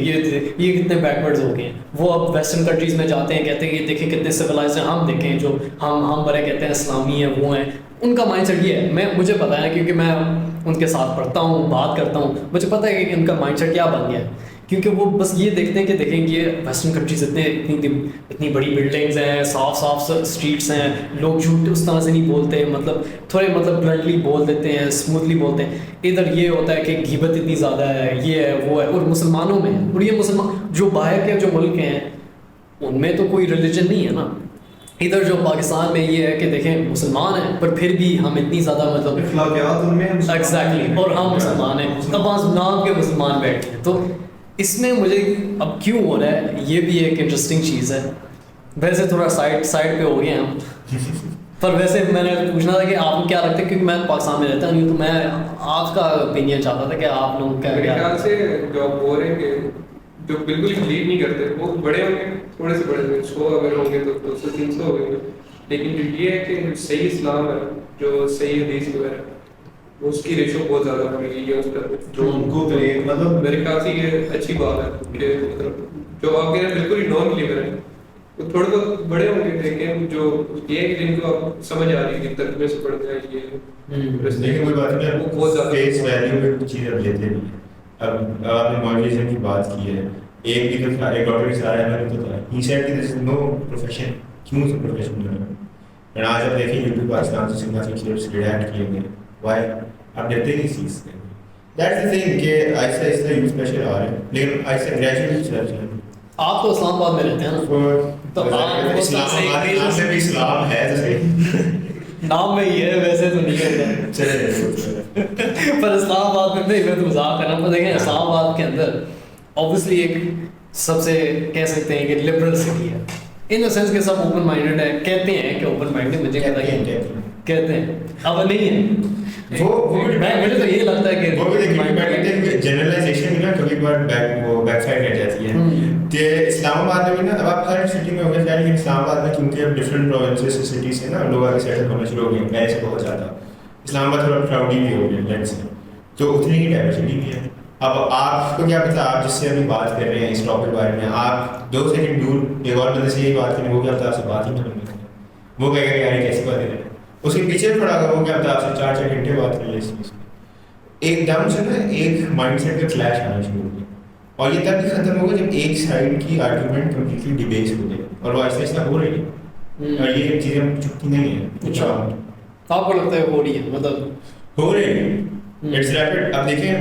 یہ کتنے بیکورڈز ہو گئے ہیں. وہ اب ویسٹرن کنٹریز میں جاتے ہیں, کہتے ہیں یہ دیکھیں کتنے سویلائزڈ ہیں, ہم دیکھیں جو ہم بڑے کہتے ہیں اسلامی ہیں وہ ہیں. ان کا مائنڈ سیٹ یہ ہے, مجھے پتا ہے کیونکہ میں ان کے ساتھ پڑھتا ہوں, بات کرتا ہوں, مجھے پتا ہے کہ ان کا مائنڈ سیٹ کیا بن گیا ہے. کیونکہ وہ بس یہ دیکھتے ہیں کہ دیکھیں یہ ویسٹرن کنٹریز اتنی بڑی بلڈنگز ہیں, صاف اسٹریٹس ہیں, لوگ جھوٹ اس طرح سے نہیں بولتے, مطلب تھوڑے مطلب بلنٹلی بول دیتے ہیں, اسموتھلی بولتے ہیں. ادھر یہ ہوتا ہے کہ غیبت اتنی زیادہ ہے, یہ ہے وہ ہے. اور مسلمانوں میں, اور یہ مسلمان جو باہر کے جو ملک ہیں ان میں تو کوئی ریلیجن نہیں ہے نا. ادھر جو پاکستان میں یہ ہے کہ دیکھیں مسلمان ہیں پر پھر بھی ہم اتنی زیادہ مطلب اخلاقیات ان میں ایگزیکٹلی, اور ہم مسلمان ہیں, اب نام کے مسلمان بیٹھے ہیں. تو اس میں مجھے اب کیوں ہو رہا ہے, یہ بھی ایک انٹرسٹنگ چیز ہے. ویسے تھوڑا سائڈ پہ ہو گئے ہم, پر ویسے میں نے پوچھنا تھا کہ آپ کو کیا لگتا ہے, کیونکہ میں پاکستان میں رہتا نہیں, تو میں آپ کا اوپینین چاہتا تھا کہ آپ لوگ کیا میرے خیال سے جو بول رہے ہیں کہ جو بالکل بلیو نہیں کرتے وہ بڑے ہوں گے, تھوڑے سے بڑے ہوں گے, 100 اگر ہوں گے تو 200-300 ہو گئے, لیکن جو یہ ہے کہ جو صحیح اسلام ہے, جو صحیح حدیث وغیرہ, اس کی ریشو بہت زیادہ بڑھ گئی ہے اس پر. جو ان کو مطلب میرے خیال سے یہ اچھی بات ہے کہ مطلب جو آپ کے بالکل ہی نان بلیور ہیں وہ تھوڑے بہت بڑے ہوں گے, لیکن جو یہ ہے کہ جن کو آپ سمجھ آ رہی ہے کہ ترجمے سے پڑھتے ہیں یہ لیکن کوئی بات نہیں, وہ بہت زیادہ فیس ویلیو میں کچھ چیزیں اب لیتے نہیں ہیں. اب آپ نے ماڈرنزم کی بات کی ہے, ایک بھی تو سارے ڈاکٹر کے سارے ہمیں تو تھا, ہی سیڈ کہ دس از نو پروفیشن, کیوں سے پروفیشن جو ہے. اور آج آپ دیکھیں یوٹیوب پاکستان سے سنگا سے کلپس ریڈیکٹ کیے گئے, وائی آپ دیکھتے ہی نہیں چیز. دیٹس دی تھنگ کہ آہستہ آہستہ یوز پریشر آ رہے ہیں, لیکن آہستہ گریجویٹ چل رہے ہیں. آپ تو اسلام آباد میں رہتے ہیں نا, تو اسلام آباد کے نام سے بھی اسلام ہے تو صحیح, نام میں یہ ہے, ویسے تو نہیں ہوتا چلے پر اسلام آباد میں نہیں, میں تو مذاق کرنا. پر دیکھیں اسلام آباد کے اندر اوبیسلی ایک سب سے کہہ سکتے ہیں کہ لبرل سٹی ہے, ان دا سینس کہ سب اوپن مائنڈیڈ ہے, کہتے ہیں کہ اوپن مائنڈیڈ, مجھے کہتے ہیں اب نہیں ہے. مجھے تو یہ لگتا ہے کہ وہ بھی جنرلائزیشن نا کبھی بار بیک سائڈ رہ جاتی ہے کہ اسلام آباد میں بھی نا, اب آپ ہر سٹی میں ہو گئے شاید, لیکن اسلام آباد میں کیونکہ اب ڈفرنٹ پروونسز سے سٹی سے نا لوگ آگے سیٹل ہونا شروع ہو گئے, پہلے سے بہت زیادہ. اسلام آباد تھوڑا کراؤڈی بھی ہو گیا لینڈ سے, تو اتنی ہی ڈائیورسٹی بھی ہے. اب آپ کو کیا پتا, آپ جس سے ابھی بات کر رہے ہیں اس ٹاپک کے بارے میں, آپ 2 سیکنڈ دور ایک اور بندے سے یہی بات کریں, وہ کیا پتا آپ سے بات ہی نہیں کریں, وہ کہے گا کہ یار کیسی بات ہے, اس کے پیچھے کھڑا کر وہ کیا پتا آپ سے 4 گھنٹے بات کر لے اس چیز. ایک دم سے نا ایک مائنڈ سیٹ کا کلیش آنا شروع ہو گیا, اور یہ تب بھی ختم ہوگا جب ایک سائڈ کی آرگیومنٹ کمپلیٹلی ڈیبیٹ ہو جائے, اور وہ آہستہ آہستہ ہو رہی ہے, اور یہ چیزیں چھپتی نہیں ہیں. اچھا آپ کو لگتا ہے ہو رہی ہے, مطلب ہو رہی ہے, اٹس ریپڈ. اب دیکھیں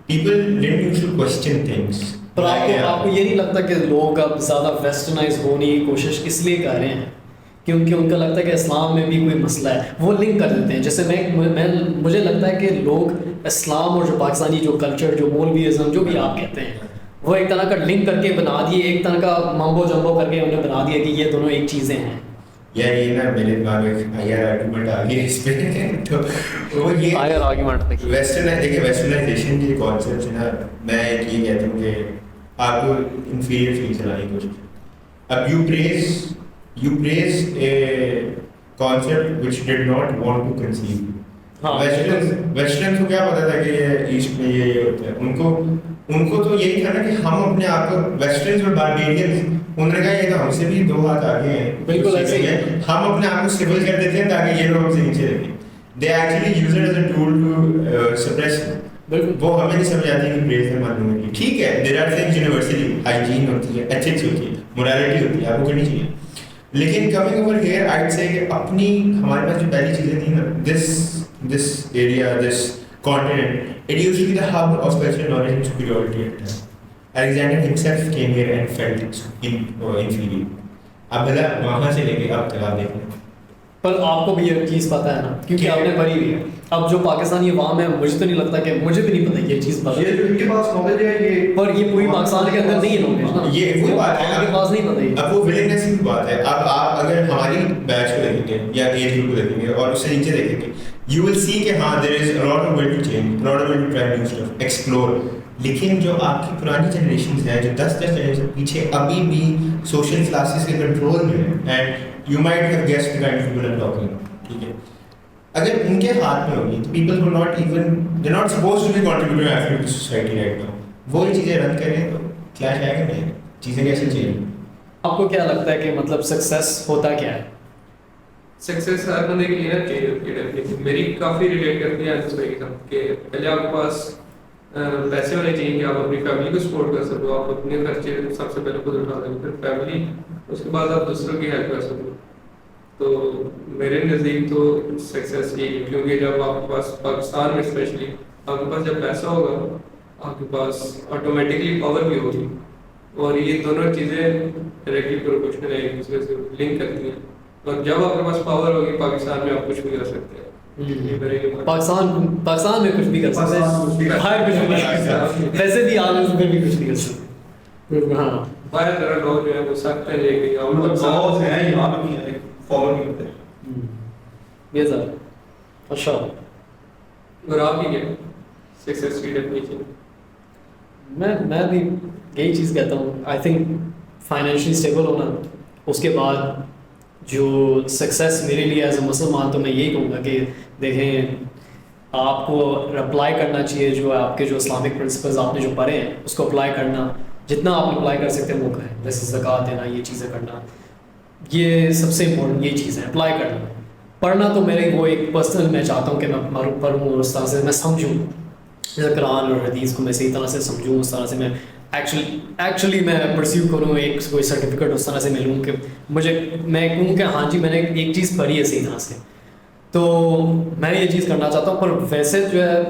people don't use to question things. پر آپ کو یہ نہیں لگتا کہ لوگ اب زیادہ ویسٹرنائز ہونے کی کوشش اس لیے کر رہے ہیں کیونکہ ان کا لگتا ہے کہ اسلام میں بھی کوئی مسئلہ ہے, وہ لنک کر دیتے ہیں. جیسے مجھے لگتا ہے کہ لوگ اسلام اور جو پاکستانی جو کلچر, جو مولویزم, جو بھی آپ کہتے ہیں, وہ ایک طرح کا لنک کر کے بنا دیے, ایک طرح کا ممبو جمبو کر کے انہوں نے بنا دیا کہ یہ دونوں ایک چیزیں ہیں. یار یہ نا میرے دماغ میں آئی آر آرگیومنٹ آ گئی اس پہ, تو وہ یہ آئی آر آرگیومنٹ دیکھیے ویسٹرنائزیشن کی کانسیپٹ ہے نا, میں یہ کہتا ہوں کہ آپ کو انفیریئر فیل چلانے کی کوشش. اب you praise a concept which did not want to conceive. Western کو کیا پتا تھا کہ یہ ایسٹ میں یہ ہوتا ہے, ان کو تو یہی تھا نا کہ ہم اپنے آپ کو ویسٹرنز اور باربیرینز, انہوں نے کہا یہ تو ہم سے بھی 2 ہاتھ آگے ہیں, بالکل ایسے ہی ہے, ہم اپنے آپ کو سیول کر دیتے ہیں تاکہ یہ لوگ ہم سے نیچے رہیں. They actually use it as a tool to suppress. وہ ہمیں نہیں سمجھ آتی کہ پریز میں معلوم ہے. ٹھیک ہے, there are things universally, hygiene ہوتی ہے, ethics ہوتی ہے, morality ہوتی ہے, آپ کو کرنی چاہیے. لیکن کمنگ اوور ہیئر آئیڈ سے کہ اپنی ہمارے پاس جو پہلی چیزیں تھیں نا, this area, this continent, it used to be the hub of cultural knowledge and superiority at the time. Alexander himself came here and felt inferior. اب بھلا وہاں سے لے کے اب تک آپ دیکھیں, پر آپ کو بھی یہ چیز پتہ ہے نا کیونکہ آپ نے پڑھی ہوئی ہے. اب جو پاکستانی عوام ہے, مجھے تو نہیں لگتا کہ مجھے بھی نہیں پتہ یہ چیز پتہ ہے, ان کے پاس نالج ہے یہ, پر یہ پوری پاکستان کے اندر نہیں ہے نالج, یہ وہی بات ہے, آپ کے پاس نہیں پتہ. اب وہ ولنگنس کی بات ہے. اب آپ اگر ہماری بیچ کو دیکھیں گے یا ایج گروپ کو دیکھیں گے اور اس سے نیچے دیکھیں گے, یو ول سی کہ ہاں there is lot of will to change, lot of will to try new stuff, explore. لیکن جو آپ کی پرانی جنریشنز ہیں جو 10 جنریشن پیچھے ابھی بھی سوشل کلاسز کے کنٹرول میں ہیں, and you might have guessed the kind of people I am talking, ٹھیک ہے, اگر ان کے ہاتھ میں ہوگی تو people will not even, they not suppose to be contributing actually to society right now. وہ چیزیں رن کریں تو کلیش آئے گا نہیں, چیزیں کیسے چینج. آپ کو کیا لگتا ہے کہ مطلب سکسیس ہوتا کیا ہے؟ سکسیس ہر بندے کے لیے نا چینج ہوتی ہے. میری کافی ریلیٹ کرتی ہیں اس کے ساتھ کہ پہلے آپ کے پاس پیسے ہونے چاہیے کہ آپ اپنی فیملی کو سپورٹ کر سکو, آپ اپنے خرچے سب سے پہلے خود اٹھا دیں, پھر فیملی, اس کے بعد آپ دوسروں کی ہیلپ کر سکو. تو میرے نزدیک تو سکسیس یہی ہے, کیونکہ جب آپ کے پاس پاکستان میں اسپیشلی آپ کے پاس جب پیسہ ہوگا آپ کے پاس آٹومیٹکلی پاور بھی ہوگی, اور یہ دونوں چیزیں ڈائریکٹلی پروپورشنل ایک دوسرے سے لنک کرتی ہیں. اور جب آپ کے پاس پاور ہوگی پاکستان میں آپ کچھ بھی کر سکتے ہیں. پاکستان میں کچھ بھی کر سکتے ہیں, باہر کچھ بھی کر سکتے ہیں, ویسے بھی آپ اس میں بھی کچھ نہیں کر سکتے. ہاں باہر ذرا لوگ جو ہے وہ سخت ہیں, لیکن مطلب ہیں یہاں بھی نہیں فالو نہیں ہوتے. یہ سر اچھا, اور آپ ہی کیا سکسیس کی ڈیفینیشن؟ میں بھی یہی چیز کہتا ہوں. آئی تھنک فائنینشلی اسٹیبل ہونا, اس کے بعد جو سکسیس میرے لیے ایز اے مسلمان, تو میں یہی کہوں گا کہ دیکھیں آپ کو اپلائی کرنا چاہیے جو آپ کے جو اسلامک پرنسپلز آپ نے جو پڑھے ہیں اس کو اپلائی کرنا, جتنا آپ اپلائی کر سکتے ہیں وہ کریں. جیسے زکوٰۃ دینا, یہ چیزیں کرنا, یہ سب سے امپورٹنٹ یہ چیز ہے, اپلائی کرنا. پڑھنا تو میرے وہ ایک پرسنل, میں چاہتا ہوں کہ میں پڑھوں اور اس طرح سے میں سمجھوں, جیسے قرآن اور حدیث کو میں صحیح طرح سے سمجھوں, اس طرح سے میں ایکچولی میں پرسیو کروں, ایک کوئی سرٹیفکیٹ اس طرح سے ملوں کہ میں کہوں کہ ہاں جی میں نے ایک چیز پڑھی ہے صحیح طرح سے. تو میں یہ چیز کرنا چاہتا ہوں. پر ویسے جو ہے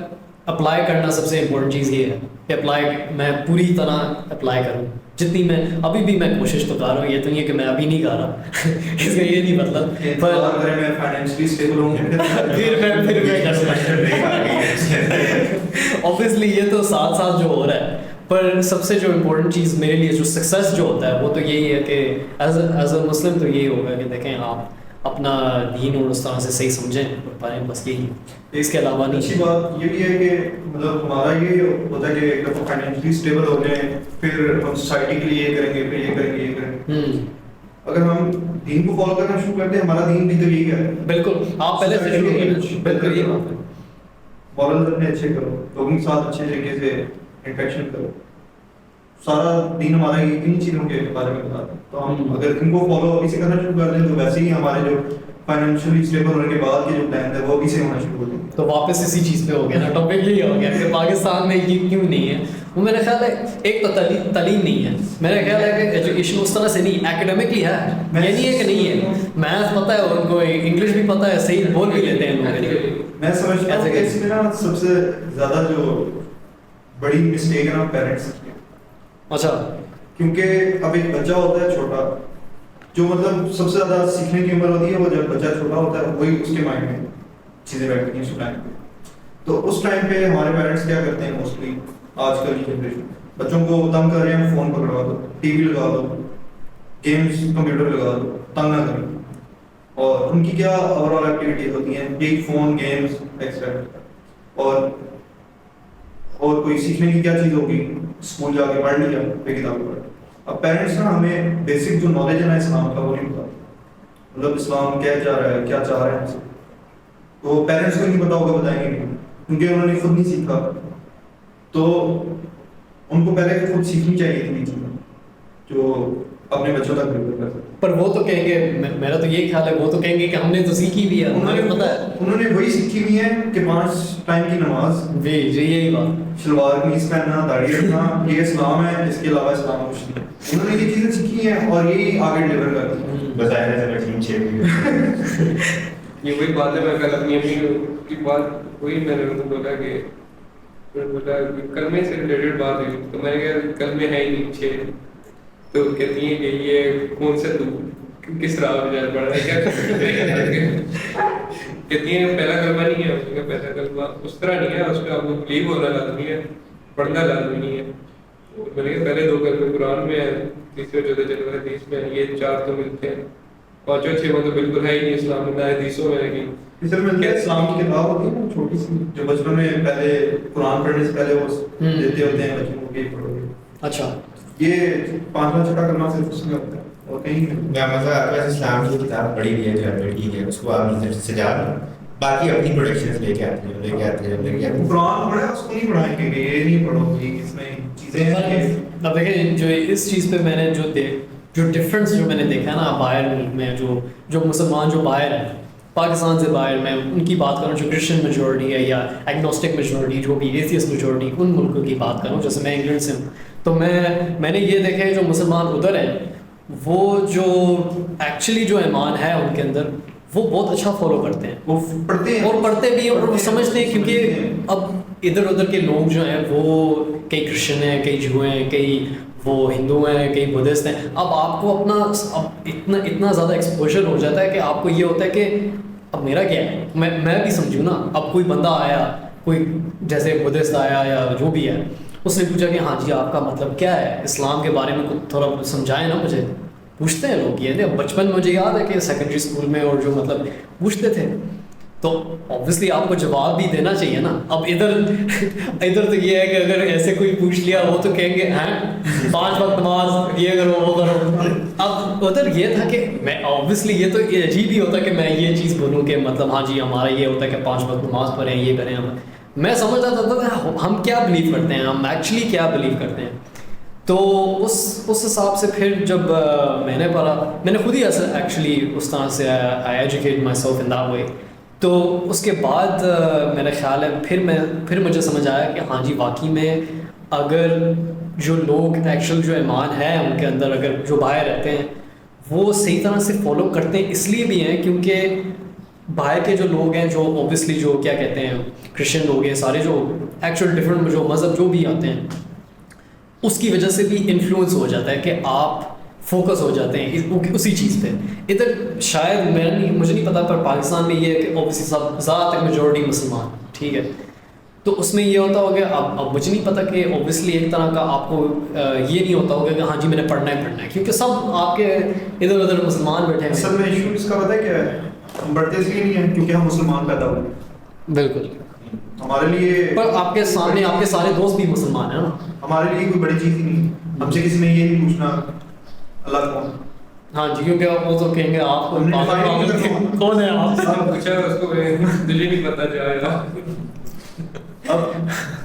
اپلائی کرنا سب سے امپورٹنٹ چیز یہ ہے کہ میں پوری طرح اپلائی کروں, جتنی میں ابھی بھی میں کوشش تو کر رہا ہوں. یہ تو نہیں ہے کہ میں ابھی نہیں کر رہا, اس کا یہ نہیں مطلب, پر اگر میں فائنینشلی اسٹیبل ہوں پھر میں اوبویسلی یہ تو ساتھ ساتھ جو ہو رہا ہے. پر سب سے جو امپورٹنٹ چیز میرے لیے جو سکسیس جو ہوتا ہے وہ تو یہی ہے کہ ایز اے مسلم تو یہی ہوگا کہ دیکھیں آپ اپنا دین اور اس طرح سے صحیح سمجھیں اور پڑھیں, بس یہی. اس کے علاوہ نہیں. اچھی بات یہ بھی ہے کہ مطلب ہمارا یہ ہوتا ہے کہ ایک دفعہ فائنینشلی اسٹیبل ہو جائیں, پھر ہم سوسائٹی کے لیے یہ کریں گے, پھر یہ کریں گے, یہ کریں گے. اگر ہم دین کو فالو کرنا شروع کرتے ہیں, ہمارا دین بھی تو یہی ہے. بالکل, آپ پہلے سے شروع کریں. بالکل یہ بات ہے. مورلز اپنے اچھے کرو, لوگوں کے ساتھ اچھے طریقے سے انٹریکشن کرو. سارا دین ہمارا یہ انہیں چیزوں کے بارے میں بتاتا ہے. تو ہم اگر ان کو فالو ابھی سے کرنا شروع کر دیں تو ویسے ہی ہمارے جو فائنینشلی اسٹیبل ہونے کے بعد کے جو پلان ہے وہ ابھی سے ہونا شروع ہو جائیں گے. تو واپس اسی چیز پہ ہو گیا نا, ٹاپک یہی ہو گیا کہ پاکستان میں یہ کیوں نہیں ہے. وہ میرا خیال ہے ایک تو تعلیم نہیں ہے, میرا خیال ہے کہ ایجوکیشن اس طرح سے نہیں, ایکڈیمکلی ہے, یہ نہیں ہے کہ نہیں ہے. میتھ پتہ ہے ان کو, انگلش بھی پتہ ہے, صحیح بول بھی لیتے ہیں لوگ. میں سمجھتا ہوں کہ اس میں نا سب سے زیادہ جو بڑی مسٹیک ہے نا پیرنٹس کی. اچھا, کیونکہ اب ایک بچہ ہوتا ہے چھوٹا, جو مطلب سب سے زیادہ سیکھنے کی عمر ہوتی ہے, وہ جب بچہ چھوٹا ہوتا ہے وہی اس کے مائنڈ میں چیزیں بیٹھتی ہیں اس ٹائم پہ. تو اس ٹائم پہ ہمارے پیرنٹس کیا کرتے ہیں موسٹلی, آج کل کی جنریشن بچوں کو تنگ کر رہے ہیں, فون پکڑوا دو, ٹی وی لگا دو, گیمس کمپیوٹر لگا دو, تنگ نہ کریں. اور ان کی کیا اوور آل ایکٹیویٹیز ہوتی ہیں, یہی فون, گیمس ایکسٹرا. اور کوئی سیکھنے کی کیا چیز ہوگی, اسکول جا کے پڑھ لیا, پھر کتاب پڑھ. اب پیرنٹس نا ہمیں بیسک جو نالج ہے نا اسلام کا وہ نہیں بتاتے, مطلب اسلام کیا چاہ رہا ہے, کیا چاہ رہے ہیں ہم سے. تو پیرنٹس کو نہیں پتا ہوگا, بتائیں گے نہیں, کیونکہ انہوں نے خود نہیں سیکھا. تو ان کو پہلے خود سیکھنی چاہیے تھی چیزیں جو اپنے بچوں تک ڈیولپ کر سکتے. پر وہ تو کہیں گے, میرا تو یہ خیال ہے, وہ تو کہیں گے کہ ہم نے تو سیکھی بھی ہے, انہوں نے وہی سیکھی ہوئی ہے کہ 5 ٹائم کی نماز, جی یہی بات, شلوار قمیض پہننا, داڑھی رکھنا, یہ اسلام ہے, اس کے علاوہ اسلام کچھ نہیں. انہوں نے یہ چیزیں سیکھی ہیں اور یہی آگے ڈلیور کرتی ہیں. بظاہر ہے ٹیم چیک. یہ وہی بات ہے, میں کل اپنی امی کی بات وہی میں نے ان کو بولا کہ کلمے سے ریلیٹڈ بات ہوئی, تو میں نے کہا کلمے ہے ہی نہیں 6. تو کہتی ہیں کہ یہ کون سے تو کس راہ پہ جا پڑا ہے, کیا کہتی ہیں پہلا کلمہ نہیں ہے, اس کا پہلا کلمہ اس طرح نہیں ہے, اس پہ آپ کو بلیو ہونا لازمی ہے, پڑھنا لازمی نہیں ہے. میں نے کہا پہلے 2 کلمے قرآن میں ہیں, تیسرے چوتھے چلو حدیث میں, یہ 4 تو ملتے ہیں, 5 اور 6 تو بالکل ہے ہی نہیں اسلام میں, نہ حدیثوں میں ہے. اصل میں اسلام کی کتاب ہوتی ہے نا چھوٹی سی, جو بچپن میں پہلے قرآن پڑھنے سے پہلے وہ دیتے ہوتے ہیں بچوں کو کہ پڑھو گے. اچھا, یہ 5واں چھٹا کرنا صرف اس میں ہوتا ہے اور کہیں نہیں. میں مطلب آپ کے اسلام کی کتاب پڑھی ہوئی ہے جو ہے, ٹھیک ہے, اس کو آپ سجا لو, باقی اپنی پروڈکشنز لے کے آتے ہیں. قرآن پڑھا اس کو نہیں پڑھائیں گے, یہ نہیں پڑھو گی, اس میں چیزیں ہیں. اب دیکھیں جو اس چیز پہ میں نے جو ڈفرینس جو میں نے دیکھا نا باہر ملک میں, جو مسلمان جو باہر ہیں, پاکستان سے باہر, میں ان کی بات کروں جو کرسچن میجورٹی ہے یا ایگنوسٹک میجورٹی, جو بھی ایتھیسٹ میجورٹی, ان ملکوں کی بات کروں, جیسے میں انگلینڈ سے ہوں, تو میں نے یہ دیکھا ہے جو مسلمان ادھر ہیں وہ جو ایکچولی جو ایمان ہے ان کے اندر وہ بہت اچھا فالو کرتے ہیں, وہ پڑھتے ہیں اور پڑھتے بھی اور وہ سمجھتے ہیں, کیونکہ اب ادھر ادھر کے لوگ جو ہیں وہ کئی کرسچن ہیں, کئی جو ہیں, کئی وہ ہندو ہیں, کئی بدھسٹ ہیں. اب آپ کو اپنا اتنا زیادہ ایکسپوجر ہو جاتا ہے کہ آپ کو یہ ہوتا ہے کہ اب میرا کیا ہے, میں بھی سمجھوں نا. اب کوئی بندہ آیا, کوئی جیسے بدھسٹ آیا یا جو بھی ہے, اس نے پوچھا کہ ہاں جی آپ کا مطلب کیا ہے, اسلام کے بارے میں کچھ تھوڑا سمجھائیں نا مجھے. پوچھتے ہیں لوگ, یہ بچپن میں مجھے یاد ہے کہ سیکنڈری اسکول میں اور جو مطلب پوچھتے تھے. تو obviously آپ کو جواب بھی دینا چاہیے نا. اب ادھر تو یہ ہے کہ اگر ایسے کوئی پوچھ لیا وہ تو کہیں گے ہیں 5 وقت نماز یہ کرو وہ کرو. اب ادھر یہ تھا کہ میں obviously یہ تو عجیب ہی ہوتا کہ میں یہ چیز بولوں کہ مطلب ہاں جی ہمارا یہ ہوتا ہے کہ 5 وقت نماز پڑھیں یہ کریں. میں سمجھ آتا تھا کہ ہم کیا بلیو کرتے ہیں, ہم ایکچولی کیا بلیو کرتے ہیں. تو اس حساب سے پھر جب میں نے پڑھا, میں نے خود ہی ایکچولی اس طرح سے I educate myself in that way. تو اس کے بعد میرا خیال ہے پھر مجھے سمجھ آیا کہ ہاں جی واقعی میں اگر جو لوگ ایکچوئل جو ایمان ہے ان کے اندر اگر جو باہر رہتے ہیں وہ صحیح طرح سے فالو کرتے ہیں, اس لیے بھی ہیں کیونکہ باہر کے جو لوگ ہیں جو اوبیسلی جو کیا کہتے ہیں کرسچن لوگ ہیں سارے جو ایکچوئل ڈفرینٹ جو مذہب جو بھی آتے ہیں اس کی وجہ سے بھی انفلوئنس ہو جاتا ہے کہ آپ فوکس ہو جاتے ہیں اسی چیز پہ. ادھر شاید مجھے نہیں پتا پر پاکستان میں یہ ہے کہ اوبیسلی سب زیادہ تر میجورٹی مسلمان, ٹھیک ہے, تو اس میں یہ ہوتا ہوگا. اب مجھے نہیں پتا کہ اوبیسلی ایک طرح کا آپ کو یہ نہیں ہوتا ہوگا کہ ہاں جی میں نے پڑھنا ہے کیونکہ سب آپ کے ادھر ادھر مسلمان بیٹھے ہیں. اصل میں ایشو اس کا پتہ ہے کیا ہے, ہم پڑھتے اس لیے نہیں ہیں کیونکہ ہم مسلمان پیدا ہوئے. بالکل, ہمارے لیے پر آپ کے سامنے آپ کے سارے دوست بھی مسلمان ہیں نا, ہمارے لیے کوئی بڑی چیز ہی نہیں. ہم سے کسی نے یہ نہیں پوچھنا اللہ کون. ہاں جی کیونکہ وہ تو کہیں گے آپ کون ہے آپ پوچھا اس کو تجھے نہیں پتا جائے گا. اب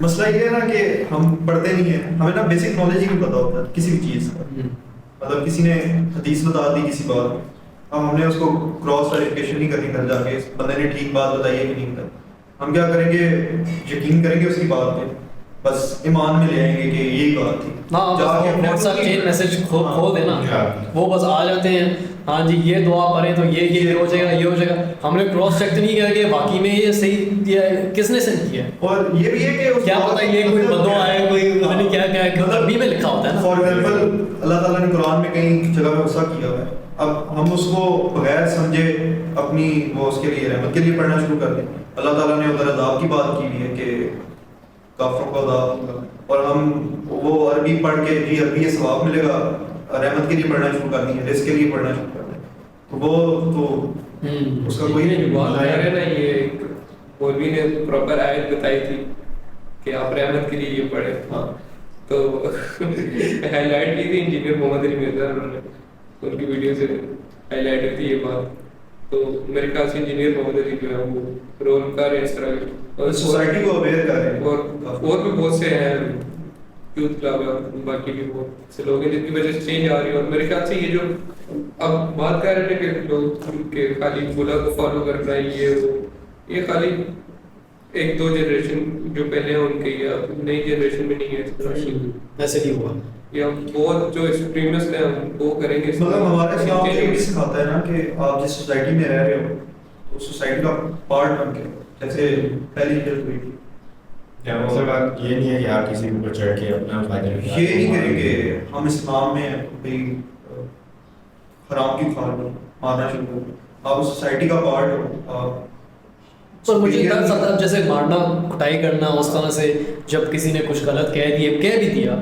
مسئلہ یہ ہے نا کہ ہم پڑھتے نہیں ہیں, ہمیں نا بیسک نالج ہی نہیں پتا ہوتا کسی بھی چیز کا. مطلب کسی نے حدیث بتا دی کسی بات, اب ہم نے اس کو کراس ویریفیکیشن نہیں کرنی کر جا کے اس بندے نے ٹھیک بات بتائی ہے کہ نہیں بتائی. ہم کیا کریں گے, یقین کریں گے اس کی بات پہ, بس ایمان میں لے آئیں گے کہ یہی بات تھی. واٹس ایپ چین میسج کھول دینا, وہ بس آ جاتے ہیں ہاں جی یہ دعا پڑھیں تو یہ ہو جائے گا یہ ہو جائے گا. ہم نے کراس چیک تو نہیں کیا کہ واقعی میں یہ صحیح کیا ہے, کس نے سینڈ کیا ہے, اور یہ بھی ہے کہ کیا پتہ یہ کوئی بدعا ہے کوئی پتہ نہیں کیا کیا ہے, عربی میں لکھا ہوتا ہے نا. فار ایگزامپل اللہ تعالیٰ نے قرآن میں کئی جگہ پہ غصہ کیا ہوا ہے, اب ہم اس کو بغیر سمجھے اپنی وہ اس کے لیے رحمت کے لیے پڑھنا شروع کر دیں. اللہ تعالیٰ نے ادھر عذاب کی بات کی ہوئی ہے کہ کافروں کو عذاب ہوگا, اور ہم وہ عربی پڑھ کے جی عربی ثواب ملے گا, رحمت کے لیے پڑھنا شروع کر دیں, رزق کے لیے پڑھنا شروع کر دیں. تو وہ تو اس کا کوئی جو بات ہے نا, یہ مولوی نے پراپر آیت بتائی تھی کہ آپ رحمت کے لیے یہ پڑھیں. ہاں تو ہائی لائٹ کی تھی انجینئر محمد علی مرزا, انہوں نے ان کی ویڈیو سے ہائی لائٹ تھی یہ بات. تو میرے خیال سے انجینئر محمد علی جو ہے وہ رول کر رہے ہیں اس طرح اور سوسائٹی کو اویئر کر رہے ہیں. اور بھی بہت سے ہیں یوتھ کلب, باقی بھی بہت سے لوگ ہیں جن کی وجہ سے چینج آ رہی ہے. اور میرے خیال سے یہ جو اب بات کر رہے ہیں کہ لوگ کہ خالی بولا کو فالو کرنا ہے یہ خالی 1-2 جنریشن جو پہلے ہیں ان کے, یا نئی جنریشن میں نہیں ہے ایسے نہیں ہوا. یا بہت جو ایکسٹریمسٹ ہیں وہ کریں گے. مطلب ہمارے اسلام یہ بھی سکھاتا ہے نا کہ آپ جس سوسائٹی میں رہ رہے ہو تو سوسائٹی کا پارٹ بن کے, جیسے پہلی ہجرت ہوئی تھی, مطلب بات یہ نہیں ہے کہ آپ کسی کے اوپر چڑھ کے اپنا فائدہ یہ نہیں کریں کہ ہم اسلام میں بھائی حرام کی کھا لو مارنا شروع کر دو. آپ سوسائٹی کا پارٹ ہو. پر مجھے ڈر سکتا ہے جیسے مارنا کٹائی کرنا اس طرح سے, جب کسی نے کچھ غلط کہہ بھی دیا,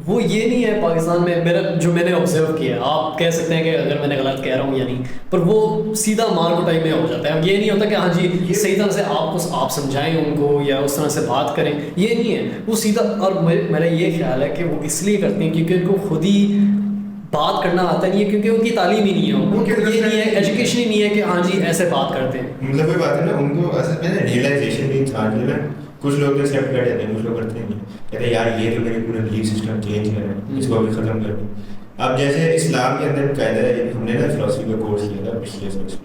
وہ یہ نہیں ہے پاکستان میں میرا جو میں نے آبزرو کیا. آپ کہہ سکتے ہیں کہ اگر میں نے غلط کہہ رہا ہوں یا نہیں, پر وہ سیدھا مار کٹائی میں ہو جاتا ہے. اب یہ نہیں ہوتا کہ ہاں جی صحیح طرح سے آپ سمجھائیں ان کو یا اس طرح سے بات کریں, یہ نہیں ہے. وہ سیدھا, اور میرا یہ خیال ہے کہ وہ اس لیے کرتے ہیں کیونکہ ان کو خود ہی بات کرنا آتا نہیں ہے, کیونکہ ان کی تعلیم ہی نہیں ہے, ان کو یہ نہیں ہے, ایجوکیشن ہی نہیں ہے کہ ہاں جی ایسے بات کرتے ہیں. مطلب کوئی بات ہے نا, ان کو اصل میں ریئلائزیشن بھی انسان جو ہے کچھ لوگ تو ایکسیپٹ کر جاتے ہیں, کچھ لوگ کرتے نہیں, کہتے ہیں یار یہ تو میرے پورا بلیف سسٹم چینج کر رہا ہے, اس کو بھی ختم کر دوں. اب جیسے اسلام کے اندر قاعدہ ہے, ہم نے نا فلاسفی کا کورس کیا تھا پچھلے سال,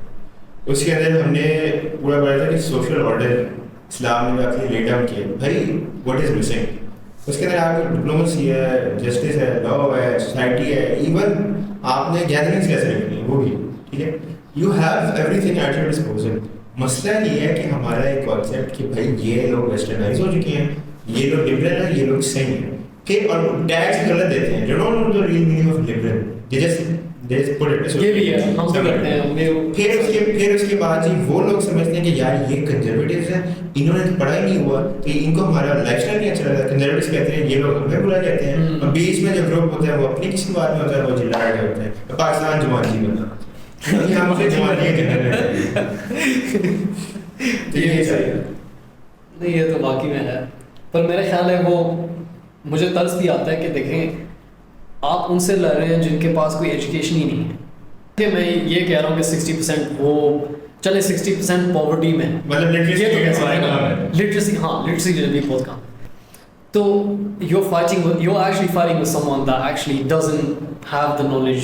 اس کے اندر ہم نے پورا پڑھا تھا کہ سوشل آرڈر اسلام نے کافی لے ڈاؤن کیا بھائی واٹ از مسنگ. اس کے اندر آپ کی ڈپلومسی ہے, جسٹس ہے, لا ہے, سوسائٹی ہے, ایون آپ نے گیدرنگس کیسے رکھنی ہے وہ بھی, ٹھیک ہے. You have everything at your disposal. مسئلہ یہ ہے کہ ہمارا ایک کانسیپٹ کہ بھائی یہ لوگ ویسٹرنائز ہو چکے ہیں, یہ لوگ لبرل ہیں, یہ لوگ صحیح ہیں, کہ اور ٹیکس غلط دیتے ہیں. جو don't know the real meaning of liberal, they just put it. یہ بھی ہے, ہم بھی کرتے ہیں. پھر اس کے بعد جی وہ لوگ سمجھتے ہیں کہ یار یہ کنزرویٹیوز ہیں, انہوں نے پڑھا ہی نہیں ہوا تو ان کو ہمارا لائف اسٹائل نہیں اچھا لگتا. کنزرویٹیوز کہتے ہیں یہ لوگ ہمیں برا کہتے ہیں, اور بیچ میں جو گروپ ہوتا ہے وہ اپنی کسی بات میں ہوتا ہے, وہ جلا رہے ہوتے ہیں. پاکستان جماعتی بنا, ہم سے جماعتی یہ صحیح ہے. نہیں یہ تو واقعی میں ہے, پر میرے خیال ہے وہ مجھے طرز بھی آتا ہے کہ دیکھیں آپ ان سے لڑ رہے ہیں جن کے پاس کوئی ایجوکیشن ہی نہیں ہے. کہ میں یہ کہہ رہا ہوں کہ 60% وہ چلے 60% پاورٹی میں مطلب لٹریسی, ہاں لٹریسی جو بھی بہت کم. تو you're actually fighting with someone that actually doesn't have the knowledge,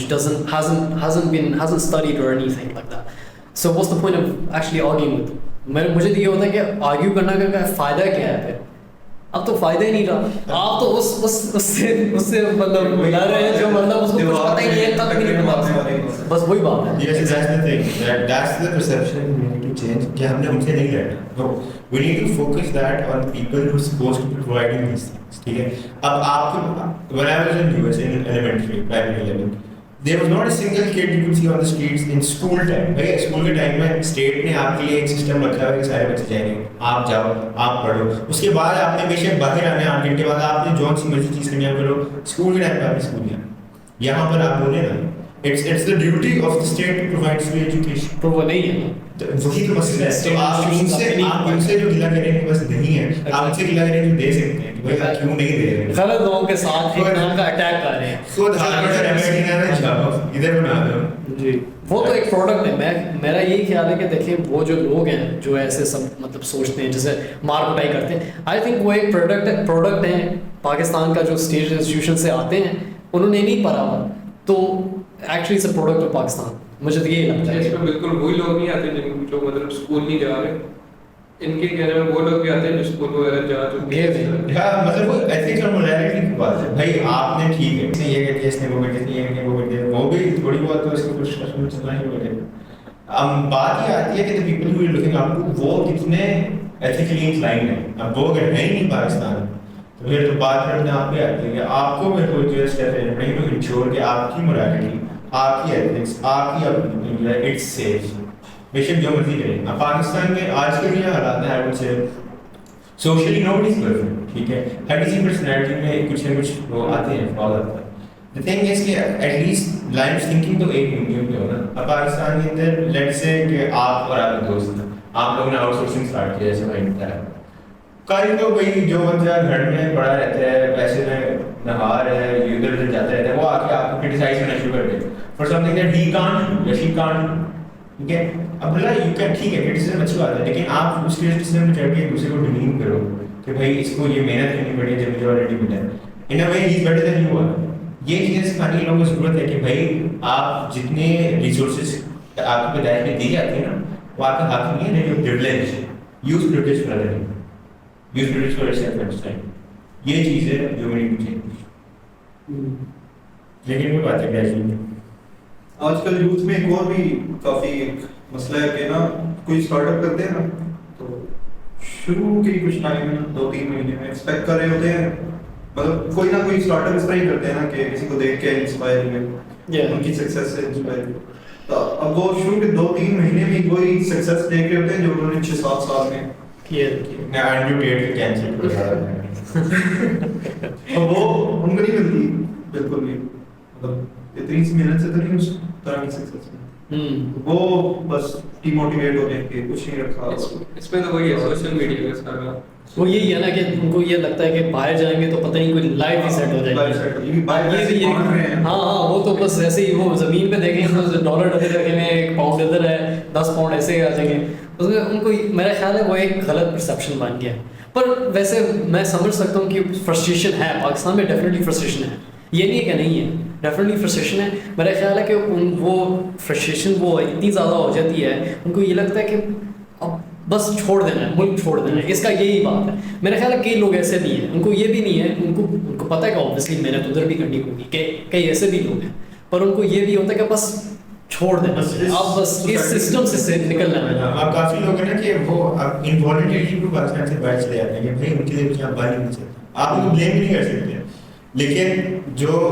hasn't studied or anything like that. So what's the point of actually arguing with them? مجھے تو یہ ہوتا ہے کہ آرگیو کرنا کا فائدہ کیا ہے پھر, اب تو فائدہ ہی نہیں رہا. آپ تو اس سے مطلب ملا رہے ہیں جو مطلب اس کو کچھ پتہ ہی نہیں ہے, تب نہیں پتا, بس وہی بات ہے. Yes, that's the thing. That's the perception we need to change. کہ ہم نے ان سے نہیں لڑنا. No, we need to focus that on people who are supposed to be providing these things. ٹھیک ہے. اب آپ کو when I was in US in elementary, primary level, there was not a single kid you could see on the streets in school time. بھائی school کے time میں state نے آپ کے لیے ایک سسٹم رکھا ہوا ہے کہ سارے بچے جائیں گے, آپ جاؤ آپ پڑھو, اس کے بعد آپ نے بے شک باہر آنے 8 گھنٹے بعد آپ نے جون سی مرضی چیز کرنی آپ کرو, اسکول کے ٹائم پہ آپ نے اسکول جانا. یہاں پر آپ بولے نا it's the duty of the state to provide free education. پر وہ نہیں ہے, وہی تو مسئلہ ہے. تو آپ ان سے جو گلا کریں گے بس نہیں ہے, آپ ان سے گلا کریں جو دے سکتے ہیں کہ بھائی آپ کیوں نہیں دے رہے, غلط لوگوں کے ساتھ ایک نام کا اٹیک کر رہے ہیں. خود ہارڈ ریمیڈی نہ چھاپو, ادھر بنا دو. جی وہ تو ایک پروڈکٹ ہے. میرا یہی خیال ہے کہ دیکھیں وہ جو لوگ ہیں جو ایسے سب مطلب سوچتے ہیں جیسے مار کٹائی کرتے ہیں, آئی تھنک وہ ایک پروڈکٹ ہیں پاکستان کا جو اسٹیٹ انسٹیٹیوشن سے آتے ہیں, انہوں نے نہیں پڑھا ہوا, تو actually it's a product of Pakistan. مجھے تو یہی لگتا ہے اس میں بالکل وہی لوگ نہیں آتے جو مطلب اسکول نہیں جا رہے, ان کے کہنے میں وہ لوگ بھی آتے ہیں جو اسکول وغیرہ جا چکے ہیں. ہاں مطلب وہ ایتھکس اور مورالٹی کی بات ہے. بھائی آپ نے ٹھیک ہے اس نے یہ کر دیا, اس نے وہ کر دیا, یہ کر دیا, وہ کر دیا, وہ بھی تھوڑی بہت تو اس کو کچھ رسم چلنا ہی پڑے گا. اب بات یہ آتی ہے کہ پیپل ہو لوکنگ آپ کو وہ کتنے ایتھیکلی انکلائنڈ ہیں. اب وہ اگر ہے ہی نہیں پاکستان تو پھر تو بات کرنے آپ پہ آتی ہے کہ آپ کو میرے کو جو اسٹیپ لینا پڑے گا ٹو انشور کہ آپ کی مورالٹی, آپ کی ایتھکس, آپ کی اپنی اٹس سیف. بے شک جو مرضی کریں. اب پاکستان میں آج کے جو حالات ہیں, I would say socially nobody is perfect. ٹھیک ہے, ہر کسی پرسنالٹی میں کچھ نہ کچھ وہ آتے ہیں, فلاز آتا ہے. The thing is کہ at least line of thinking تو ایک یونین پہ ہونا. اب پاکستان کے اندر لیٹ سے کہ آپ اور آپ کے دوست ہیں, آپ لوگوں نے آؤٹ سورسنگ اسٹارٹ کیا, جیسے بھائی بتایا کاری تو بھائی جو بندہ گھر میں پڑا رہتا ہے, پیسے میں نہا رہا ہے, ادھر ادھر جاتا رہتا ہے, وہ آ کے آپ کو کرٹیسائز کرنا شروع کر دے for something that he can't یا شی کانٹ. ٹھیک ہے, اب بھلا یو کین, ٹھیک ہے کرٹیسزم اچھی بات ہے, لیکن آپ اس کرٹیسزم میں چڑھ کے ایک دوسرے کو ڈیمین کرو کہ بھائی اس کو یہ محنت کرنی پڑی ہے جب مجھے آلریڈی ملا ہے, in a way he is better than you are. یہ چیزیں سکھانے کی لوگوں کو ضرورت ہے کہ بھائی آپ جتنے ریسورسز آپ کی پیدائش میں دی جاتی ہیں نا, وہ آپ کا حق نہیں ہے, you privilege, use privilege for other, use privilege for self understand. یہ چیز ہے جو میری مجھے, لیکن وہ بات ہے کہ آج کل یوتھ میں ایک اور بھی کافی ایک مسئلہ ہے کہ نا کوئی اسٹارٹ اپ کرتے ہیں نا تو شروع کے کچھ ٹائم میں 2-3 مہینے میں ایکسپیکٹ کر رہے ہوتے ہیں, مطلب کوئی نہ کوئی اسٹارٹ اپ اس طرح ہی کرتے ہیں نا کہ کسی کو دیکھ کے انسپائر ہوئے, ان کی سکسیس سے انسپائر ہوئے. تو اب وہ شروع کے 2-3 مہینے میں وہی سکسیس دیکھ رہے ہوتے ہیں جو انہوں نے 6-7 سال میں وہ ان کو نہیں ملتی بالکل بھی, مطلب اتنی سی محنت سے تو نہیں اس طرح کی سکسیس میں, وہ بس ڈی موٹیویٹ ہو جائیں کہ کچھ نہیں رکھا. اس میں تو وہی ہے سوشل میڈیا کا سارا, وہ یہی ہے نا کہ ان کو یہ لگتا ہے کہ باہر جائیں گے تو پتہ نہیں کوئی لائف ہی سیٹ ہو جائے گی. ہاں وہ تو بس ایسے ہی وہ زمین پہ دیکھیں تو $1 ادھر رکھے ہوئے, 1 پاؤنڈ ادھر ہے, 10 پاؤنڈ ایسے آ جائیں گے. اس میں ان کو میرا خیال ہے وہ ایک غلط پرسیپشن بن گیا. پر ویسے میں سمجھ سکتا ہوں کہ فرسٹریشن ہے پاکستان میں, ڈیفینیٹلی فرسٹریشن ہے, یہ نہیں ہے کہ نہیں ہے, ڈیفینیٹلی فرسٹریشن ہے. میرا خیال ہے کہ وہ فرسٹریشن وہ اتنی زیادہ ہو جاتی ہے, ان کو یہ لگتا ہے کہ اب بس چھوڑ دینا ہے, ملک چھوڑ دینا ہے, اس کا یہی بات ہے. میرا خیال ہے کئی لوگ ایسے بھی ہیں, ان کو یہ بھی نہیں ہے, ان کو پتہ ہے کہ اوبیسلی محنت ادھر بھی کرنی ہوگی, کہ کئی ایسے بھی لوگ ہیں, پر ان کو یہ بھی ہوتا ہے کہ بس چھوڑ دینا, آپ بس اس سسٹم سے نکلنا ہے. اب کافی لوگ ہیں نا کہ وہ انوالنٹریلی پاکستان سے باہر چلے جاتے ہیں کہ بھائی ان کے لیے کچھ آپ باہر نہیں سکتے, آپ ان کو بلیم بھی نہیں کر سکتے. لیکن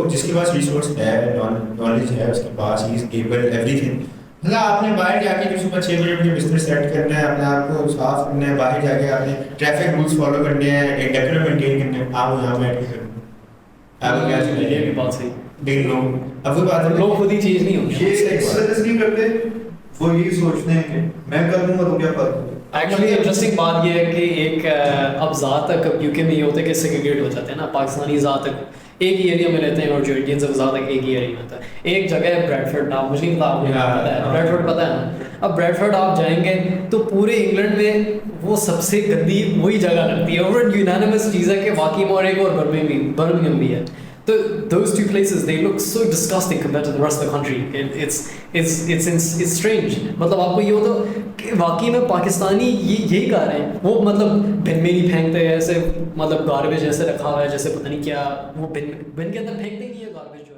جس کے پاس ریسورس ہے, نالج ہے, اس کے پاس ہی از ایبل ایوری تھنگ. مطلب آپ نے باہر جا کے جو صبح 6 بجے مجھے بستر سیٹ کرنا ہے, اپنے آپ کو صاف کرنا ہے, باہر جا کے آپ نے ٹریفک رولس فالو کرنے ہیں, ایک ڈیکورم مینٹین کرنا ہے, آپ یہاں بیٹھ کے کرنا ہے, آپ کیا چاہیے, یہ بھی بات صحیح. لیکن لوگ اب وہ بات ہے, لوگ خود ہی چیز نہیں ہوتی, یہ ایکسرسائز نہیں کرتے, وہ یہی سوچتے ہیں کہ میں کر دوں گا تو کیا فرق ہوگا. ایکچولی انٹرسٹنگ بات یہ ہے کہ ایک اب زیادہ تک اب یو کے میں یہ ہوتا ہے کہ سیگریگیٹ ہو جاتے ہیں نا, پاکستانی زیادہ تک ایک ہی ایریا میں رہتے ہیں اور جو انڈینز ہیں زیادہ تک ایک ہی ایریا میں ہوتا ہے. ایک جگہ ہے بریڈفورڈ, آپ مجھے نہیں پتا, آپ کو پتا ہے بریڈفورڈ پتا ہے نا. اب بریڈفورڈ آپ جائیں گے تو پورے انگلینڈ میں وہ سب سے گندی وہی جگہ لگتی ہے, اور یونانیمس چیز ہے کہ واقعی میں, اور ایک اور برمنگھم بھی ہے. تو those two places they look so disgusting compared to the rest of the country. It's strange. مطلب آپ کو یہ ہوتا کہ واقعی میں پاکستانی یہی کر رہے ہیں, وہ مطلب بن میں نہیں پھینکتے ایسے, مطلب گاربیج ایسے رکھا ہوا ہے جیسے پتہ نہیں کیا, وہ بن کے اندر پھینکتے نہیں ہے گاربیج جو ہے.